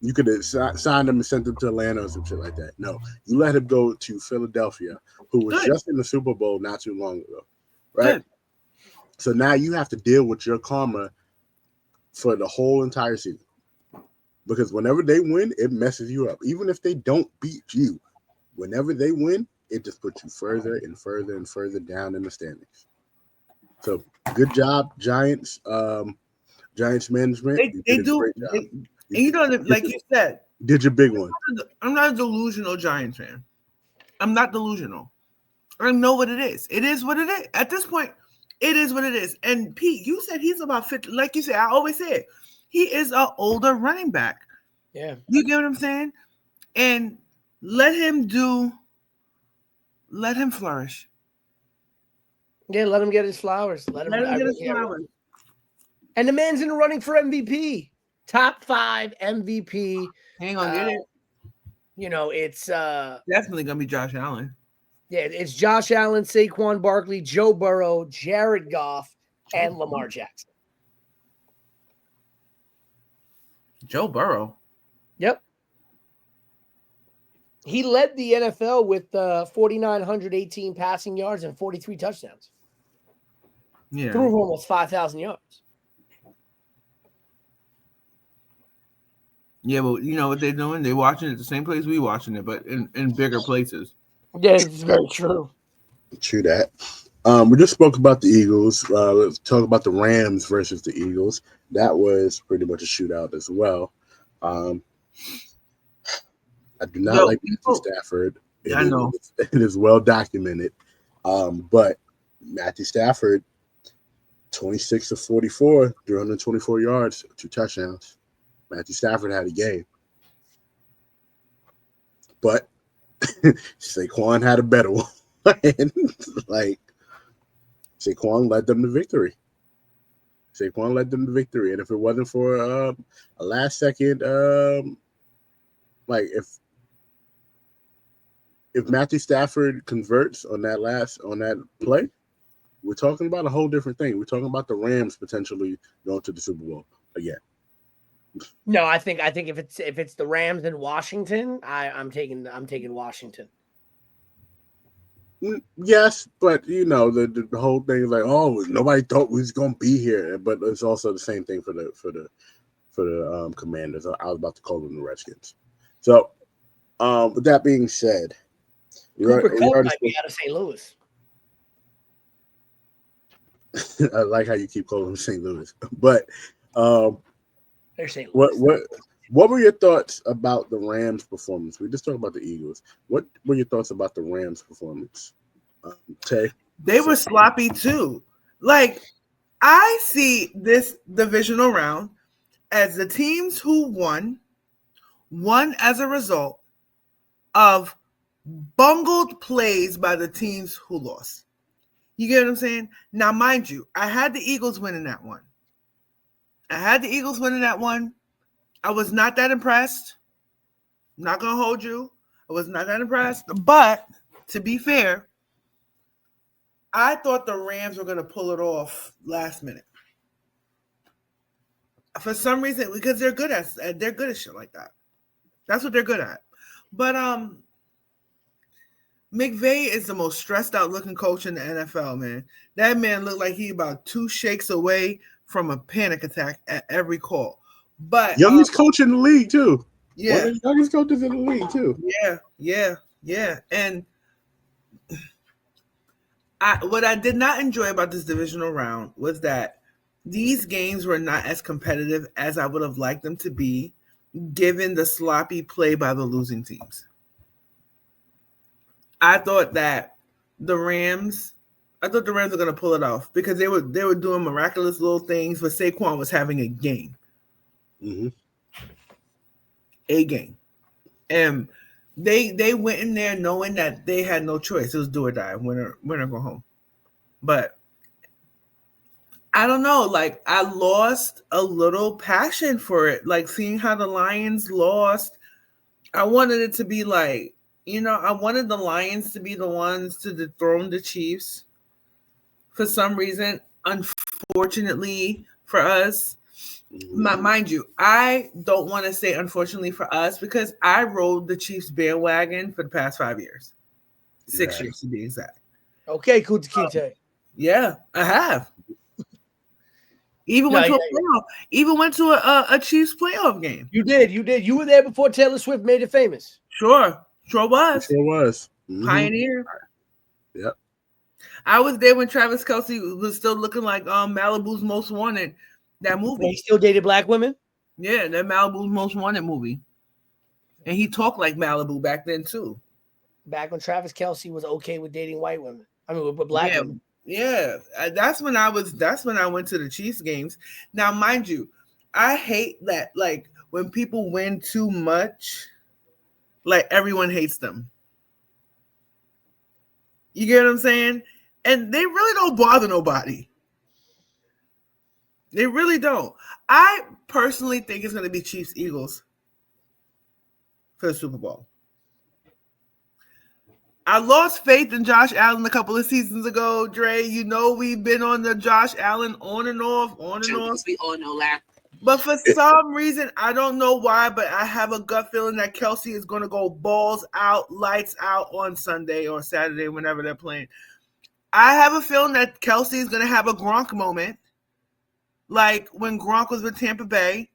You could have signed him and sent him to Atlanta or some shit like that. No, you let him go to Philadelphia, who was just in the Super Bowl not too long ago, right? Good. So now you have to deal with your karma for the whole entire season. Because whenever they win, it messes you up. Even if they don't beat you, whenever they win, it just puts you further and further and further down in the standings. So good job, Giants. Giants management. They do. Great job. Like you said, did your big one. I'm not a delusional Giants fan. I'm not delusional. I know what it is. It is what it is. At this point, it is what it is. And Pete, you said he's about 50. Like you said, I always say he is an older running back. Yeah. You get what I'm saying? And let him flourish. Yeah, let him get his flowers. Let him get his flowers. And the man's in the running for MVP. Top 5 MVP. Hang on, get it. It's definitely gonna be Josh Allen. Yeah, it's Josh Allen, Saquon Barkley, Joe Burrow, Jared Goff, and Lamar Jackson. Joe Burrow. Yep. He led the NFL with 4,918 passing yards and 43 touchdowns. Yeah. Threw almost 5,000 yards. Yeah, but you know what they're doing? They're watching it the same place we watching it, but in bigger places. Yeah, it's very true. True that. We just spoke about the Eagles. Let's talk about the Rams versus the Eagles. That was pretty much a shootout as well. I do not like Matthew Stafford. I know. It is well documented. But Matthew Stafford, 26 of 44, 324 yards, 2 touchdowns. Matthew Stafford had a game. But Saquon had a better one. Like, Saquon led them to victory. And if it wasn't for a last second, like if Matthew Stafford converts on that play, we're talking about a whole different thing. We're talking about the Rams potentially going to the Super Bowl again. No, I think if it's the Rams in Washington, I'm taking Washington. Yes, but the whole thing is like, oh, nobody thought we was gonna be here, but it's also the same thing for the Commanders. I was about to call them the Redskins. So, with that being said, Cooper Kupp might be out of St. Louis. I like how you keep calling them St. Louis, but they're St. Louis. What were your thoughts about the Rams' performance? We just talked about the Eagles. What were your thoughts about the Rams' performance? Tay? They were sloppy too. Like, I see this divisional round as the teams who won as a result of bungled plays by the teams who lost. You get what I'm saying? Now, mind you, I had the Eagles winning that one. I was not that impressed. I'm not going to hold you. I was not that impressed. But to be fair, I thought the Rams were going to pull it off last minute. For some reason, because they're good at shit like that. That's what they're good at. But McVay is the most stressed out looking coach in the NFL, man. That man looked like he about 2 shakes away from a panic attack at every call. But youngest coach in the league too. Yeah, one of the youngest coaches in the league too. Yeah. And what I did not enjoy about this divisional round was that these games were not as competitive as I would have liked them to be, given the sloppy play by the losing teams. I thought the Rams were going to pull it off because they were doing miraculous little things, but Saquon was having a game. Mm-hmm. A game. And they went in there knowing that they had no choice. It was do or die, winner go home. But I don't know, like I lost a little passion for it. Like seeing how the Lions lost, I wanted it to be like, I wanted the Lions to be the ones to dethrone the Chiefs. For some reason, unfortunately for us, mind you, I don't want to say unfortunately for us because I rode the Chiefs bandwagon for the past 5 years. 6 years to be exact. Okay, Kuta Kinte. Yeah, I have. Even went to a Chiefs playoff game. You did. You were there before Taylor Swift made it famous. Sure was. Mm-hmm. Pioneer. Yep. I was there when Travis Kelce was still looking like Malibu's Most Wanted. That movie. He still dated black women? Yeah, that Malibu's Most Wanted movie. And he talked like Malibu back then too. Back when Travis Kelce was okay with dating white women. I mean, with black women. Yeah. That's when I went to the Chiefs games. Now, mind you, I hate that like when people win too much, like everyone hates them. You get what I'm saying? And they really don't bother nobody. They really don't. I personally think it's going to be Chiefs-Eagles for the Super Bowl. I lost faith in Josh Allen a couple of seasons ago, Dre. We've been on the Josh Allen on and off. We all know that. But for some reason, I don't know why, but I have a gut feeling that Kelce is going to go balls out, lights out on Sunday or Saturday, whenever they're playing. I have a feeling that Kelce is going to have a Gronk moment, like when Gronk was with Tampa Bay,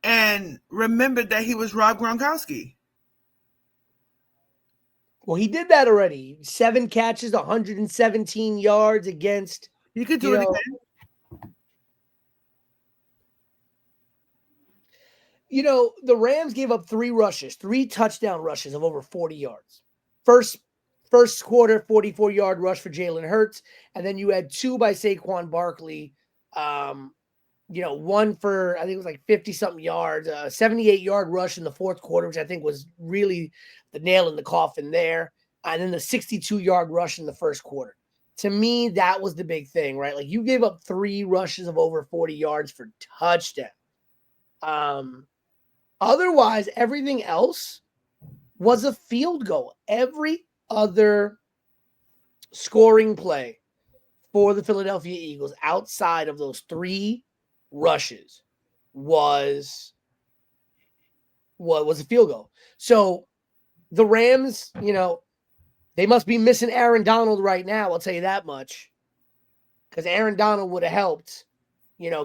and remembered that he was Rob Gronkowski. Well, he did that already. 7 catches, 117 yards against. He could do it again. The Rams gave up 3 touchdown rushes of over 40 yards. First quarter, 44-yard rush for Jalen Hurts, and then you had 2 by Saquon Barkley. One for, I think it was like 50-something yards, 78-yard rush in the fourth quarter, which I think was really the nail in the coffin there. And then the 62-yard rush in the first quarter. To me, that was the big thing, right? Like you gave up 3 rushes of over 40 yards for touchdown. Otherwise, everything else was a field goal. Every other scoring play for the Philadelphia Eagles outside of those 3 rushes was a field goal. So the Rams, they must be missing Aaron Donald right now. I'll tell you that much, because Aaron Donald would have helped,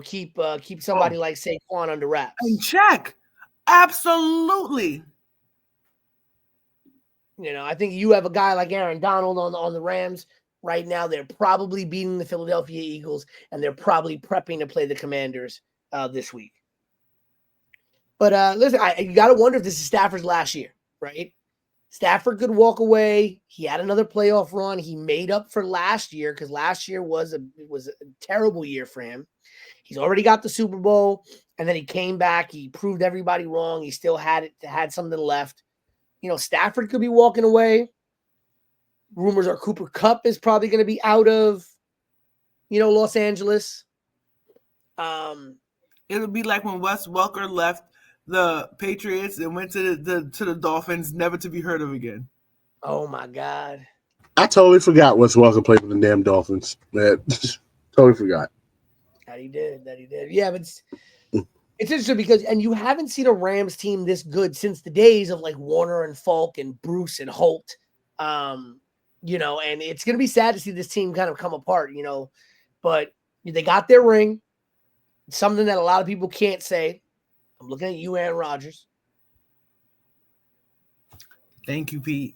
keep somebody like Saquon under wraps. In check, absolutely. I think you have a guy like Aaron Donald on the Rams. Right now, they're probably beating the Philadelphia Eagles, and they're probably prepping to play the Commanders this week. But listen, you got to wonder if this is Stafford's last year, right? Stafford could walk away. He had another playoff run. He made up for last year because last year was a terrible year for him. He's already got the Super Bowl, and then he came back. He proved everybody wrong. He still had something left. Stafford could be walking away. Rumors are Cooper Kupp is probably going to be out of, Los Angeles. It'll be like when Wes Welker left the Patriots and went to the Dolphins, never to be heard of again. Oh my God. I totally forgot what's Walker played with the damn Dolphins. Man, totally forgot. That he did. Yeah, but it's interesting because, and you haven't seen a Rams team this good since the days of like Warner and Falk and Bruce and Holt. You know, and it's going to be sad to see this team kind of come apart, you know, but they got their ring. Something that a lot of people can't say. I'm looking at you, Aaron Rodgers. Thank you, Pete.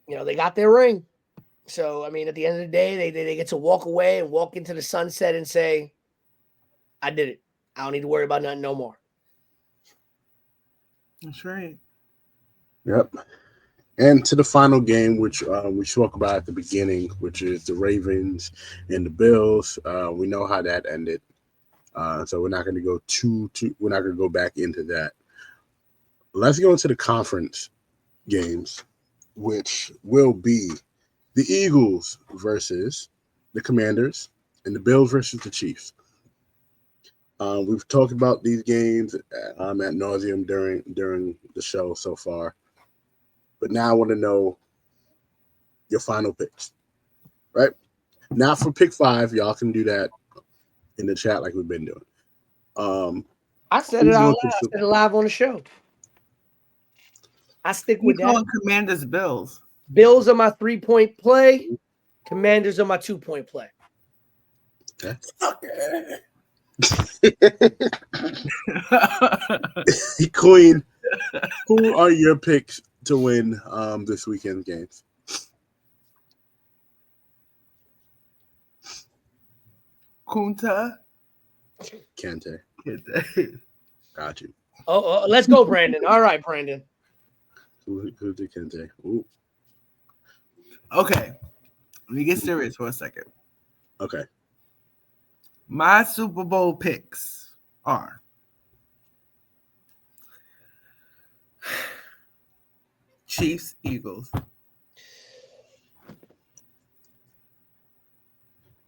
You know, they got their ring. So, I mean, at the end of the day, they get to walk away and walk into the sunset and say, I did it. I don't need to worry about nothing no more. That's right. Yep. And to the final game, which we spoke about at the beginning, which is the Ravens and the Bills. We know how that ended. So we're not going to go we're not going to go back into that. Let's go into the conference games, which will be the Eagles versus the Commanders and the Bills versus the Chiefs. We've talked about these games ad nauseum during the show so far. But now I want to know your final picks, right? Now for pick 5, y'all can do that in the chat like we've been doing. I said it out loud. I said it live on the show. I stick with that. Commanders Bills. Bills are my 3-point play. Commanders are my 2-point play. Okay. Queen, who are your picks to win this weekend's games? Kunta. Kente. Got you. Oh, let's go, Brandon. All right, Brandon. Who did Kente? Ooh. Okay. Let me get serious for a second. Okay. My Super Bowl picks are Chiefs, Eagles.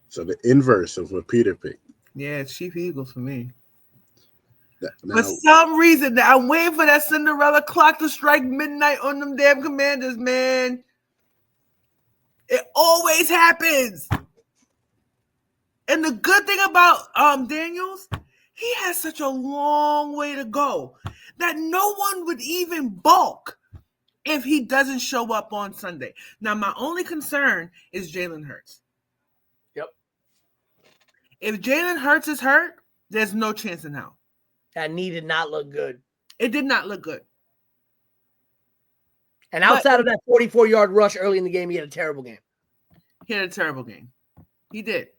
So the inverse of what Peter picked. Yeah, it's Chiefs, Eagles for me. Now, For some reason, I'm waiting for that Cinderella clock to strike midnight on them damn Commanders, man. It always happens. And the good thing about Daniels, he has such a long way to go that no one would even balk if he doesn't show up on Sunday. Now, my only concern is Jalen Hurts. Yep. If Jalen Hurts is hurt, there's no chance in hell. That knee did not look good. It did not look good. And outside of that 44-yard rush early in the game, he had a terrible game. He had a terrible game. He did.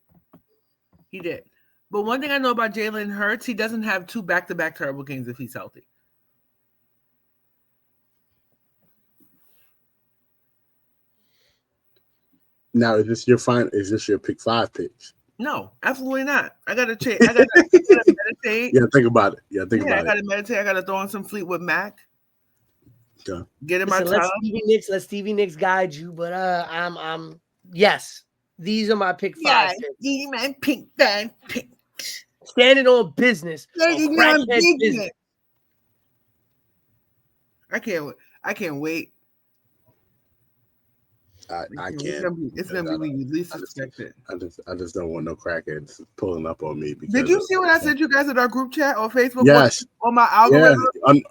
But one thing I know about Jalen Hurts, he doesn't have 2 back-to-back terrible games if he's healthy. Now, is this your pick 5 picks? No, absolutely not. I gotta check. I gotta meditate. Yeah, think about it. I gotta meditate. I gotta throw on some Fleetwood Mac. Okay. Get in my time. Let Stevie Nicks guide you. But I'm yes. These are my pick 5 picks. My pick 5 picks. Standing on business. Business. I can't wait. I can't. It's gonna be when you least expect it. I just don't want no crackheads pulling up on me. Did you see what I sent you guys in our group chat or Facebook? Yes. On my algorithm.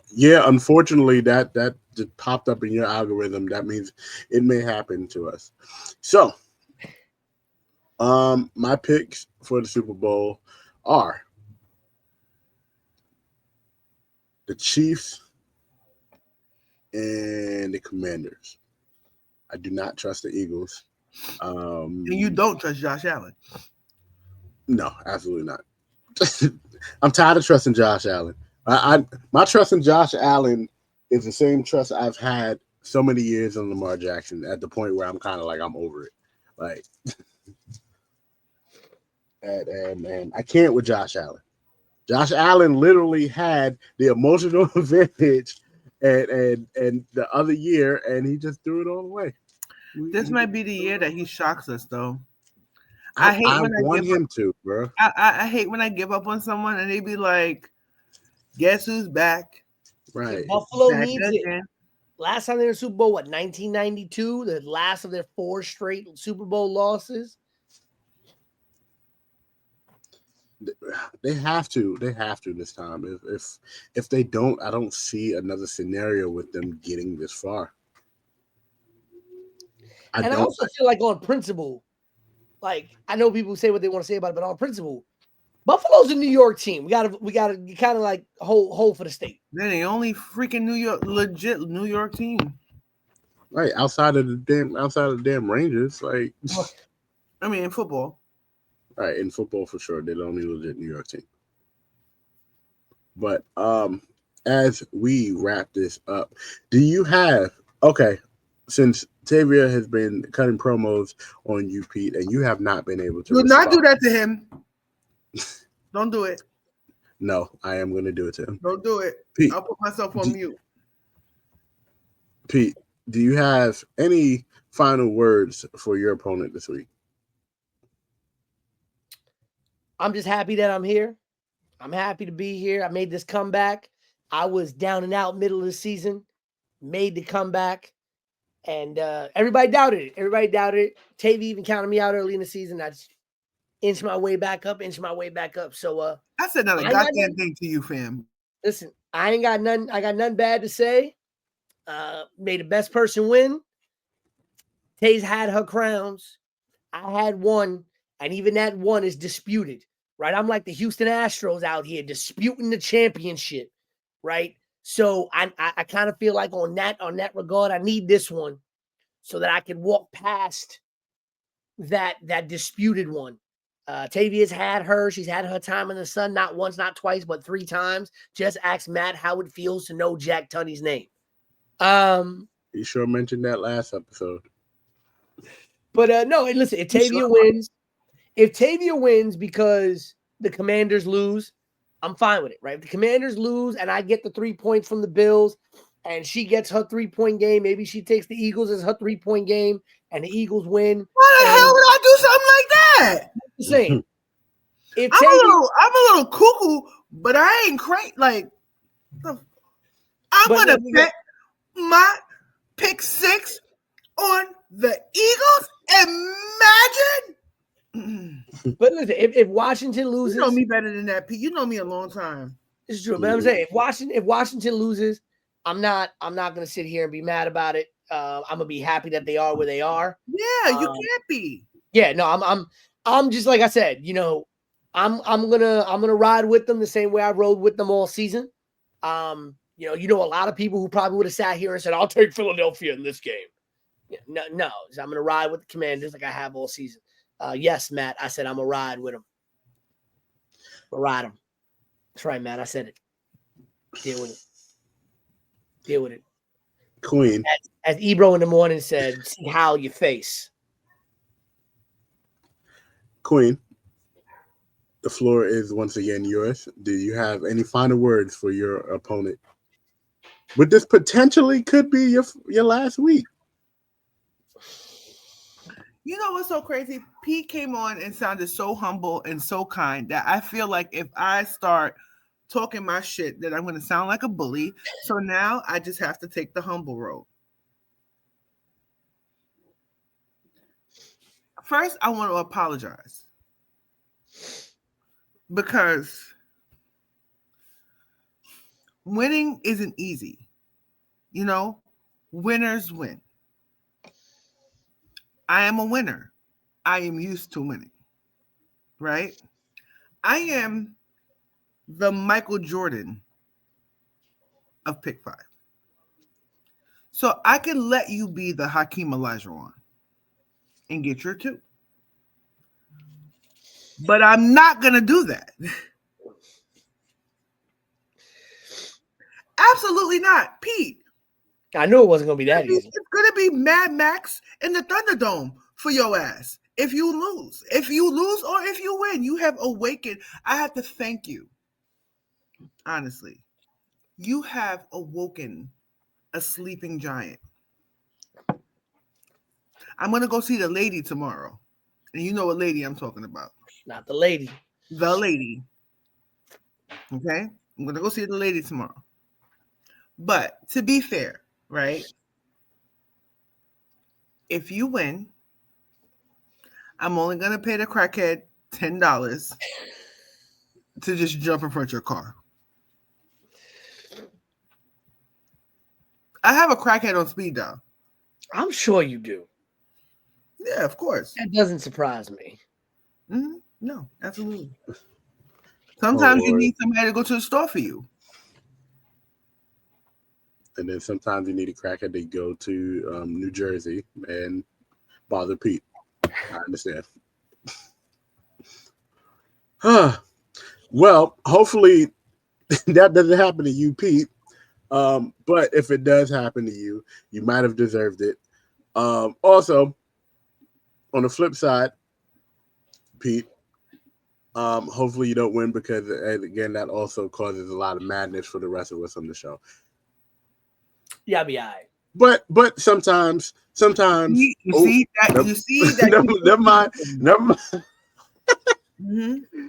Yeah. Unfortunately, that just popped up in your algorithm. That means it may happen to us. So, my picks for the Super Bowl are the Chiefs and the Commanders. I do not trust the Eagles. And you don't trust Josh Allen? No, absolutely not. I'm tired of trusting Josh Allen. My trust in Josh Allen is the same trust I've had so many years in Lamar Jackson, at the point where I'm kind of like, I'm over it. Like, and I can't with Josh Allen. Josh Allen literally had the emotional advantage and the other year, and he just threw it all away. This might be the year that he shocks us, though. I want him to, bro. I hate when I give up on someone and they be like, "Guess who's back?" Right. Buffalo needs it. Last time they were in the Super Bowl, what, 1992? The last of their 4 straight Super Bowl losses. They have to. They have to this time. If they don't, I don't see another scenario with them getting this far. I also feel like on principle, like I know people say what they want to say about it, but on principle, Buffalo's a New York team. We gotta kind of like hold for the state. They're the only freaking legit New York team. Right, outside of the damn Rangers, like I mean in football. Right, in football for sure. They're the only legit New York team. But as we wrap this up, do you have since Tavia has been cutting promos on you, Pete, and you have not been able to do not do that to him. Don't do it. No, I am going to do it to him. Don't do it. Pete, I'll put myself on mute. Pete, do you have any final words for your opponent this week? I'm just happy that I'm here. I'm happy to be here. I made this comeback. I was down and out middle of the season, made the comeback, and everybody doubted it. Tavy even counted me out early in the season. I just inched my way back up. So I said not a goddamn thing to you, fam. Listen, I got nothing bad to say. May the best person win. Taze had her crowns. I had one, and even that one is disputed. Right, I'm like the Houston Astros out here disputing the championship, right? So I kind of feel like on that regard, I need this one so that I can walk past that disputed one. Tavia's had her; she's had her time in the sun, not once, not twice, but 3 times. Just ask Matt how it feels to know Jack Tunney's name. You sure mentioned that last episode. But no, and listen, if Tavia wins because the Commanders lose, I'm fine with it, right? If the Commanders lose and I get the 3 points from the Bills and she gets her 3-point game, maybe she takes the Eagles as her 3-point game and the Eagles win. Why the hell would I do something like that? I'm saying, I'm a little cuckoo, but I ain't crazy. Like, I'm going to bet my pick 6 on the Eagles. Imagine. But listen, if Washington loses, you know me better than that, Pete. You know me a long time. It's true, but I'm saying if Washington loses, I'm not gonna sit here and be mad about it. I'm gonna be happy that they are where they are. Yeah, you can't be. Yeah, no, I'm just like I said. You know, I'm gonna ride with them the same way I rode with them all season. You know, a lot of people who probably would have sat here and said, "I'll take Philadelphia in this game." Yeah, no, I'm gonna ride with the Commanders like I have all season. Yes, Matt, I said I'm gonna ride with them. Ride them. That's right, Matt. I said it. Deal with it. Queen. As Ebro in the morning said, see how you face. Queen, the floor is once again yours. Do you have any final words for your opponent? But this potentially could be your last week. You know what's so crazy? Pete came on and sounded so humble and so kind that I feel like if I start talking my shit, that I'm going to sound like a bully. So now I just have to take the humble road. First, I want to apologize because winning isn't easy. You know, winners win. I am a winner. I am used to winning, right? I am the Michael Jordan of Pick 5. So I can let you be the Hakeem Olajuwon and get your 2. But I'm not going to do that. Absolutely not. Pete. I knew it wasn't going to be that easy. It's going to be Mad Max in the Thunderdome for your ass if you lose. If you lose or if you win, you have awakened. I have to thank you. Honestly, you have awoken a sleeping giant. I'm going to go see the lady tomorrow. And you know what lady I'm talking about. Not the lady. The lady. Okay? I'm going to go see the lady tomorrow. But to be fair, right? If you win, I'm only gonna pay the crackhead $10 to just jump in front of your car. I have a crackhead on speed dial. I'm sure you do. Yeah, of course. That doesn't surprise me. Mm-hmm. No, absolutely. Sometimes you need somebody to go to the store for you. And then sometimes you need a crackhead to go to New Jersey and bother Pete. I understand. Well, hopefully that doesn't happen to you, Pete. But if it does happen to you, you might have deserved it. Also, on the flip side, Pete, hopefully you don't win because, again, that also causes a lot of madness for the rest of us on the show. Yeah, I'll be all right. But sometimes you see that never mind. Mm-hmm.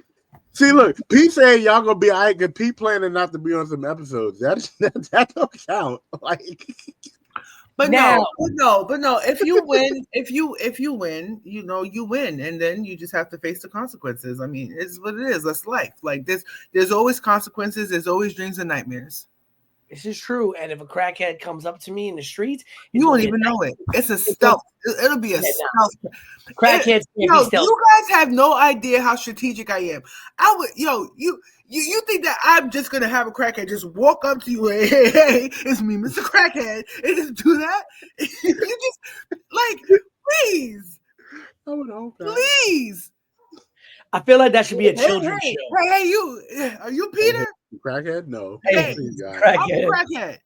See, look, Pete saying y'all gonna be all right because Pete planning not to be on some episodes. That don't count. Like, but no. If you win, you win, and then you just have to face the consequences. I mean, it's what it is. That's life. Like this, there's always consequences. There's always dreams and nightmares. This is true. And if a crackhead comes up to me in the streets, you won't even know it. It's a stealth. It'll be a stealth. Crackheads can't be stealth. You guys have no idea how strategic I am. I would, you think that I'm just gonna have a crackhead just walk up to you, hey, it's me, Mr. Crackhead, and just do that? You just please. I would hope that. Please. I feel like that should be a children's show. Hey, are you Peter? Crackhead? No. Hey, crackhead. I'm Crackhead.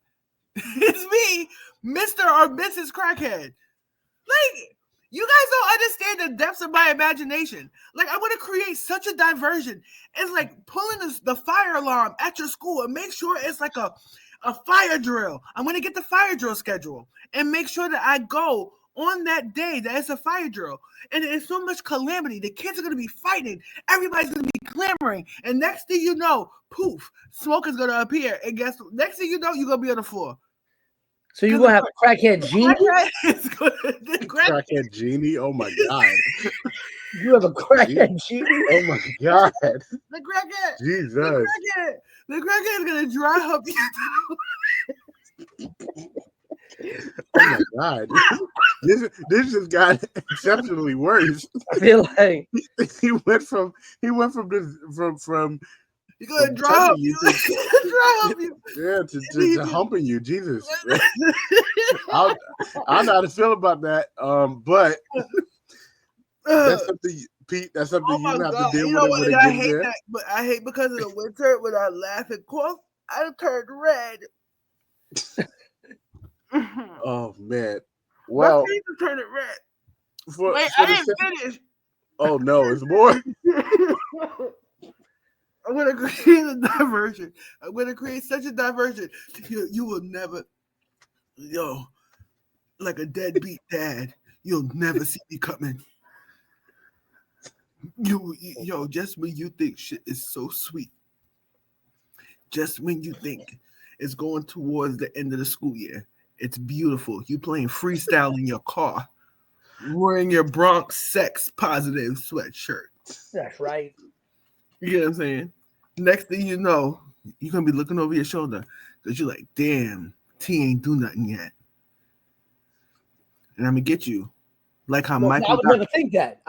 It's me, Mr. or Mrs. Crackhead. Like, you guys don't understand the depths of my imagination. Like, I want to create such a diversion. It's like pulling the fire alarm at your school and make sure it's like a fire drill. I'm going to get the fire drill schedule and make sure that I go on that day that it's a fire drill. And it's so much calamity. The kids are going to be fighting. Everybody's going to be clamoring. And next thing you know, poof, smoke is going to appear. And next thing you know, you're going to be on the floor. So you're going to have a crackhead genie? Crackhead genie? Oh, my God. You have a crackhead genie? Oh, my God. The crackhead. Jesus. The crackhead is going to dry up you. Oh my God! This just got exceptionally worse. I feel like he went from You're gonna dry up you. Yeah, to humping you, Jesus. I don't know how to feel about that. But that's something, Pete. That's something you have to deal with when it gets there. That, but I hate because of the winter when I laugh and cough, I turned red. Oh man! Well, my face is turning red. Wait, I didn't finish. Oh no, it's more. I'm gonna create a diversion. I'm gonna create such a diversion. You will never, like a deadbeat dad. You'll never see me coming. Just when you think shit is so sweet, just when you think it's going towards the end of the school year. It's beautiful. You playing freestyle in your car, wearing your Bronx sex positive sweatshirt. That's right. You get what I'm saying? Next thing you know, you're gonna be looking over your shoulder because you're like, damn, T ain't do nothing yet. And I'm gonna get you. Like how Michael. I would never think that.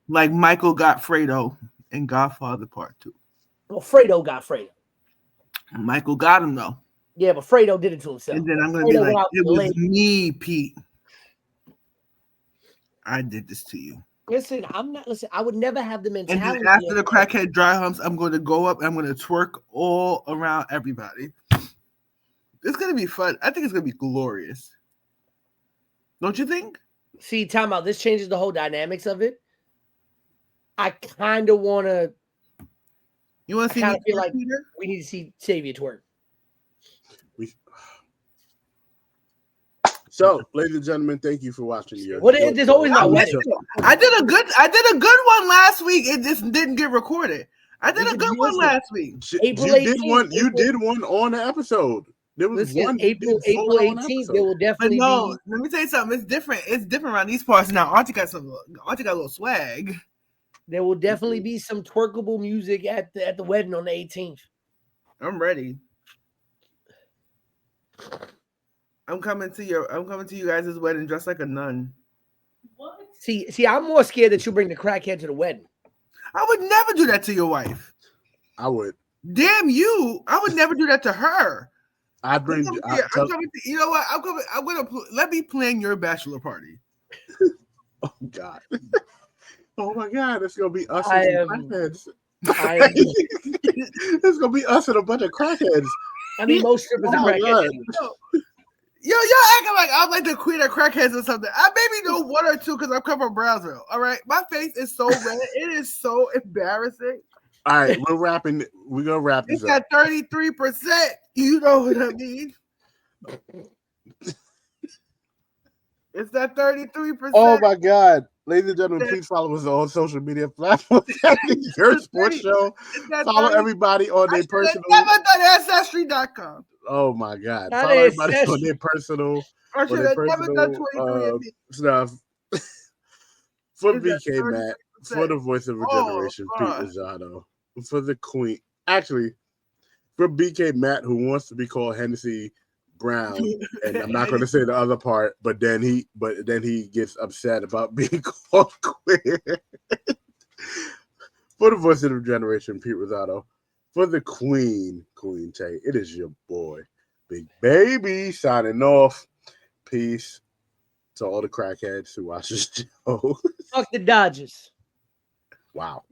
Like Michael got Fredo in Godfather Part 2. Well, Fredo got Fredo. Michael got him though. Yeah, but Fredo did it to himself. And then I'm going to be like, it was me, Pete. I did this to you. Listen, I would never have the mentality. And then after the crackhead dry humps, I'm going to go up and I'm going to twerk all around everybody. It's going to be fun. I think it's going to be glorious. Don't you think? See, time out. This changes the whole dynamics of it. I kind of want to. You want to see me feel like Peter? We need to see Xavier twerk. So, ladies and gentlemen, thank you for watching. There's always my wedding. I did a good one last week. It just didn't get recorded. I did a good one last week. You did one on the episode. There was Listen, April 18th, there will But definitely no, be. let me tell you something. It's different. It's different around these parts now. Auntie got a little swag. There will definitely be some twerkable music at the wedding on the 18th. I'm ready. I'm coming to you guys' wedding dressed like a nun. What? See, I'm more scared that you bring the crackhead to the wedding. I would never do that to your wife. I would. Damn you! I would never do that to her. I'd bring. I'm coming to, you know what? I'm gonna let me plan your bachelor party. Oh God. Oh my God! It's gonna be us I and am- crackheads. I It's gonna be us and a bunch of crackheads. mean, most strippers Oh are my crackheads. God! Yo, y'all acting like I'm like the queen of crackheads or something. I maybe know one or two because I'm coming from Brownsville. All right, my face is so red. It is so embarrassing. All right, we're wrapping. We're gonna wrap It's this up. at 33%. You know what I mean? It's that 33%. Oh my God, ladies and gentlemen, please follow us on social media platforms. Your sports show. It's that Follow 30 everybody on I their should have personal. never done ancestry.com. Oh my God, Not follow everybody Ancestry. on their personal. I should their have never done personal 23andMe. stuff. For Is that BK Matt, for the voice of a generation, Pete God. Rosado, for the queen. Actually, for BK Matt, who wants to be called Hennessy Brown, and I'm not going to say the other part, but then he gets upset about being called queer. For the voice of the generation, Pete Rosado, for the Queen Tay, it is your boy, Big Baby, signing off. Peace to all the crackheads who watch this show. Fuck the Dodgers. Wow.